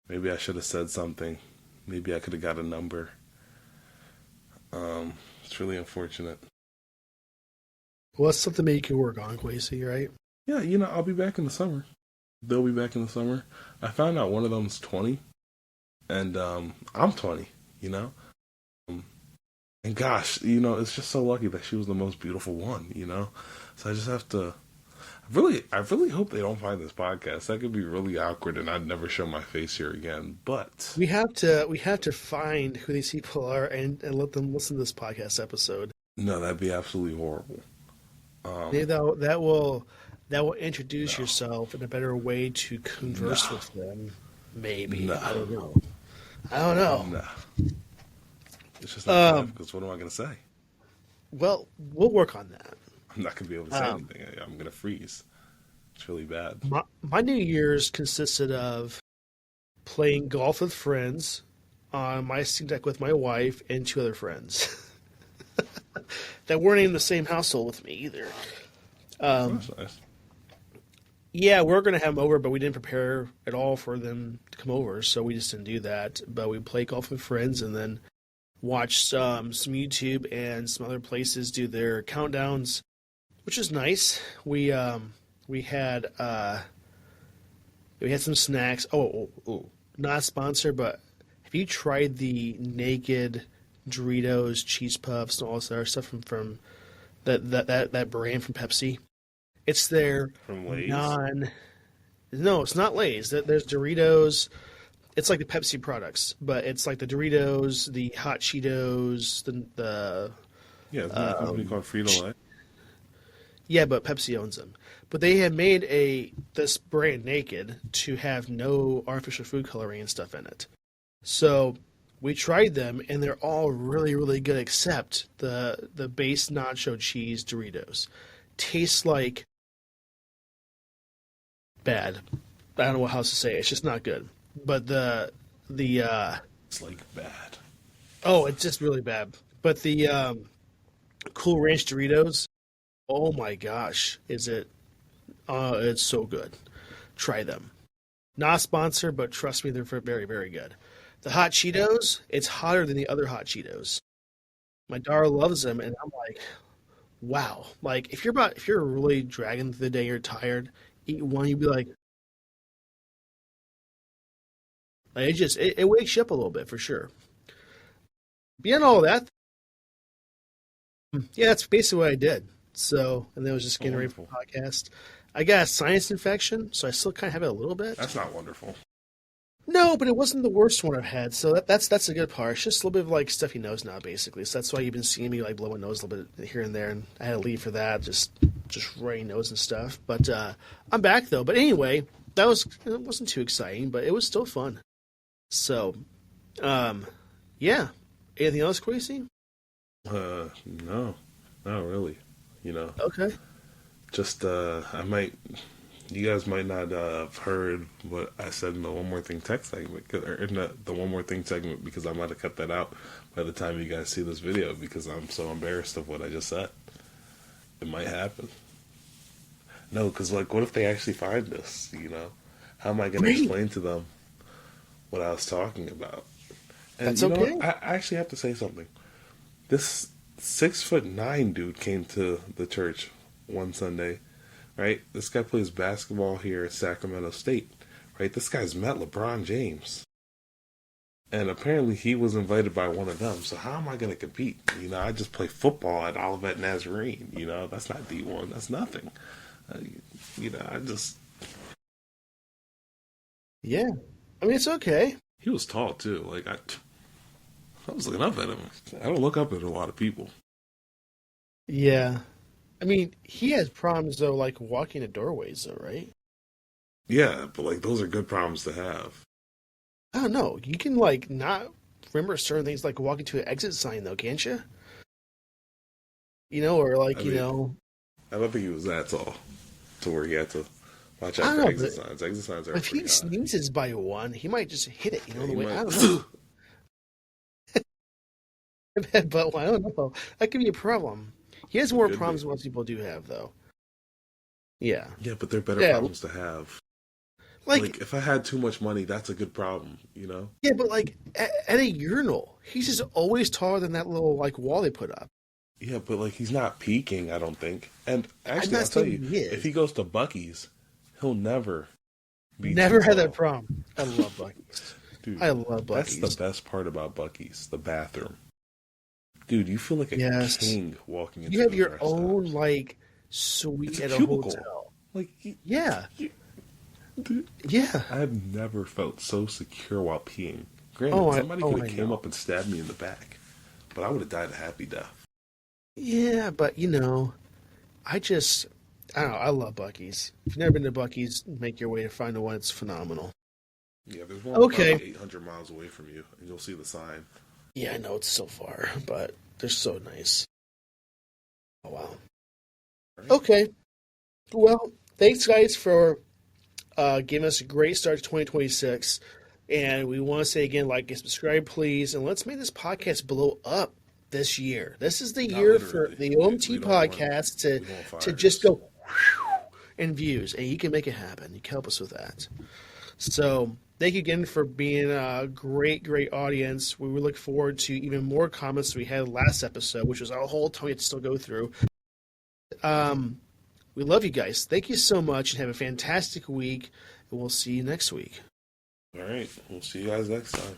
Maybe I should have said something. Maybe I could have got a number. It's really unfortunate. Well, that's something that you can work on, Quasi, right? Yeah, I'll be back in the summer. They'll be back in the summer. I found out one of them's 20, and I'm 20. You know, and gosh, it's just so lucky that she was the most beautiful one. So I just have to. I really hope they don't find this podcast. That could be really awkward, and I'd never show my face here again. But We have to find who these people are and let them listen to this podcast episode. no, that'd be absolutely horrible. Maybe that will introduce yourself in a better way to converse with them. Maybe. No. I don't know. I don't know. No, it's just not because what am I going to say? Well, we'll work on that. I'm not going to be able to say anything. I'm going to freeze. It's really bad. My New Year's consisted of playing golf with friends on my Steam Deck with my wife and two other friends that weren't in the same household with me either. That's nice. Yeah, we were going to have them over, but we didn't prepare at all for them to come over, so we just didn't do that. But we played golf with friends and then watched some YouTube and some other places do their countdowns, which is nice. We had some snacks. Oh, not a sponsor, but have you tried the naked Doritos, cheese puffs, and all this other stuff from that brand from Pepsi? It's their From Lay's? No, it's not Lay's. There's Doritos. It's like the Pepsi products, but it's like the Doritos, the Hot Cheetos, the Yeah, isn't that a company called Frito-Lay? yeah, but Pepsi owns them. But they had made this brand naked to have no artificial food coloring and stuff in it. So we tried them, and they're all really, really good, except the base nacho cheese Doritos. Tastes like bad. I don't know how else to say it. It's just not good. But the It's like bad. it's just really bad. But the Cool Ranch Doritos, oh my gosh, is it? It's so good. Try them. Not a sponsor, but trust me, they're very, very good. The Hot Cheetos, it's hotter than the other Hot Cheetos. My daughter loves them, and I'm like, wow. Like if you're really dragging through the day, you're tired, eat one, you'd be like it wakes you up a little bit for sure. Beyond all that, yeah, that's basically what I did. So, and then I was just getting ready for the podcast. I got a sinus infection, so I still kind of have it a little bit. That's not wonderful. No, but it wasn't the worst one I've had. So that's the good part. It's just a little bit of like stuffy nose now, basically. So that's why you've been seeing me like blow my nose a little bit here and there, and I had to leave for that, just runny nose and stuff. But I'm back though. But anyway, it wasn't too exciting, but it was still fun. So, yeah. Anything else, Quasi? No, not really. Okay. Just you guys might not have heard what I said in the One More Thing text segment, or in the One More Thing segment, because I might have cut that out by the time you guys see this video, because I'm so embarrassed of what I just said. It might happen. No, because what if they actually find this? How am I going to explain to them what I was talking about? And That's okay. I actually have to say something. This 6'9" dude came to the church one Sunday, right? This guy plays basketball here at Sacramento State, right? This guy's met LeBron James. And apparently he was invited by one of them. So how am I going to compete? I just play football at Olivet Nazarene. That's not D1. That's nothing. I just... Yeah. I mean, it's okay. He was tall, too. I was looking up at him. I don't look up at a lot of people. Yeah. I mean, he has problems, though, like walking to doorways, though, right? Yeah, but, those are good problems to have. I don't know. You can, not remember certain things, like walking to an exit sign, though, can't you? Or, I don't think he was that tall to where he had to watch out for exit signs. Exit signs are if he pretty high. sneezes by one, he might just hit it, the way. Might. I don't know. But I don't know. That could be a problem. He has more problems than most people do have, though. Yeah. Yeah, but they're better Yeah. problems to have. Like, If I had too much money, that's a good problem, you know? yeah, but like at a urinal, he's just always taller than that little like wall they put up. Yeah, but he's not peaking, I don't think. And I'm actually, not I'll tell saying you, he if is. he goes to Bucky's, he'll never be too Never had that tall. problem. I love Bucky's. Dude, I love that's the Bucky's. best part about Bucky's, the bathroom. Dude, you feel like a Yes. king walking You into have those your rest own stops. like It's suite a at a cubicle. hotel. Like, you, Yeah. you, dude, Yeah. I have never felt so secure while peeing. Oh, Granted, somebody could I have came know. up and stabbed me in the back, but I would have died a happy death. Yeah, but I just I don't know. I love Bucky's. If you've never been to Bucky's, make your way to find the one. It's phenomenal. Yeah, there's one Okay. probably 800 miles away from you, and you'll see the sign. Yeah, I know it's so far, but they're so nice. Oh wow. Right? Okay. Well, thanks guys for giving us a great start to 2026. And we want to say again, like and subscribe, please, and let's make this podcast blow up this year. This is the Not year for literally. the OMT We don't want- podcast we don't want to fires. just go in views, and you can make it happen. You can help us with that. So thank you again for being a great, great audience. We look forward to even more comments we had last episode, which was a whole ton we had to still go through. We love you guys. Thank you so much, and have a fantastic week. And we'll see you next week. All right, we'll see you guys next time.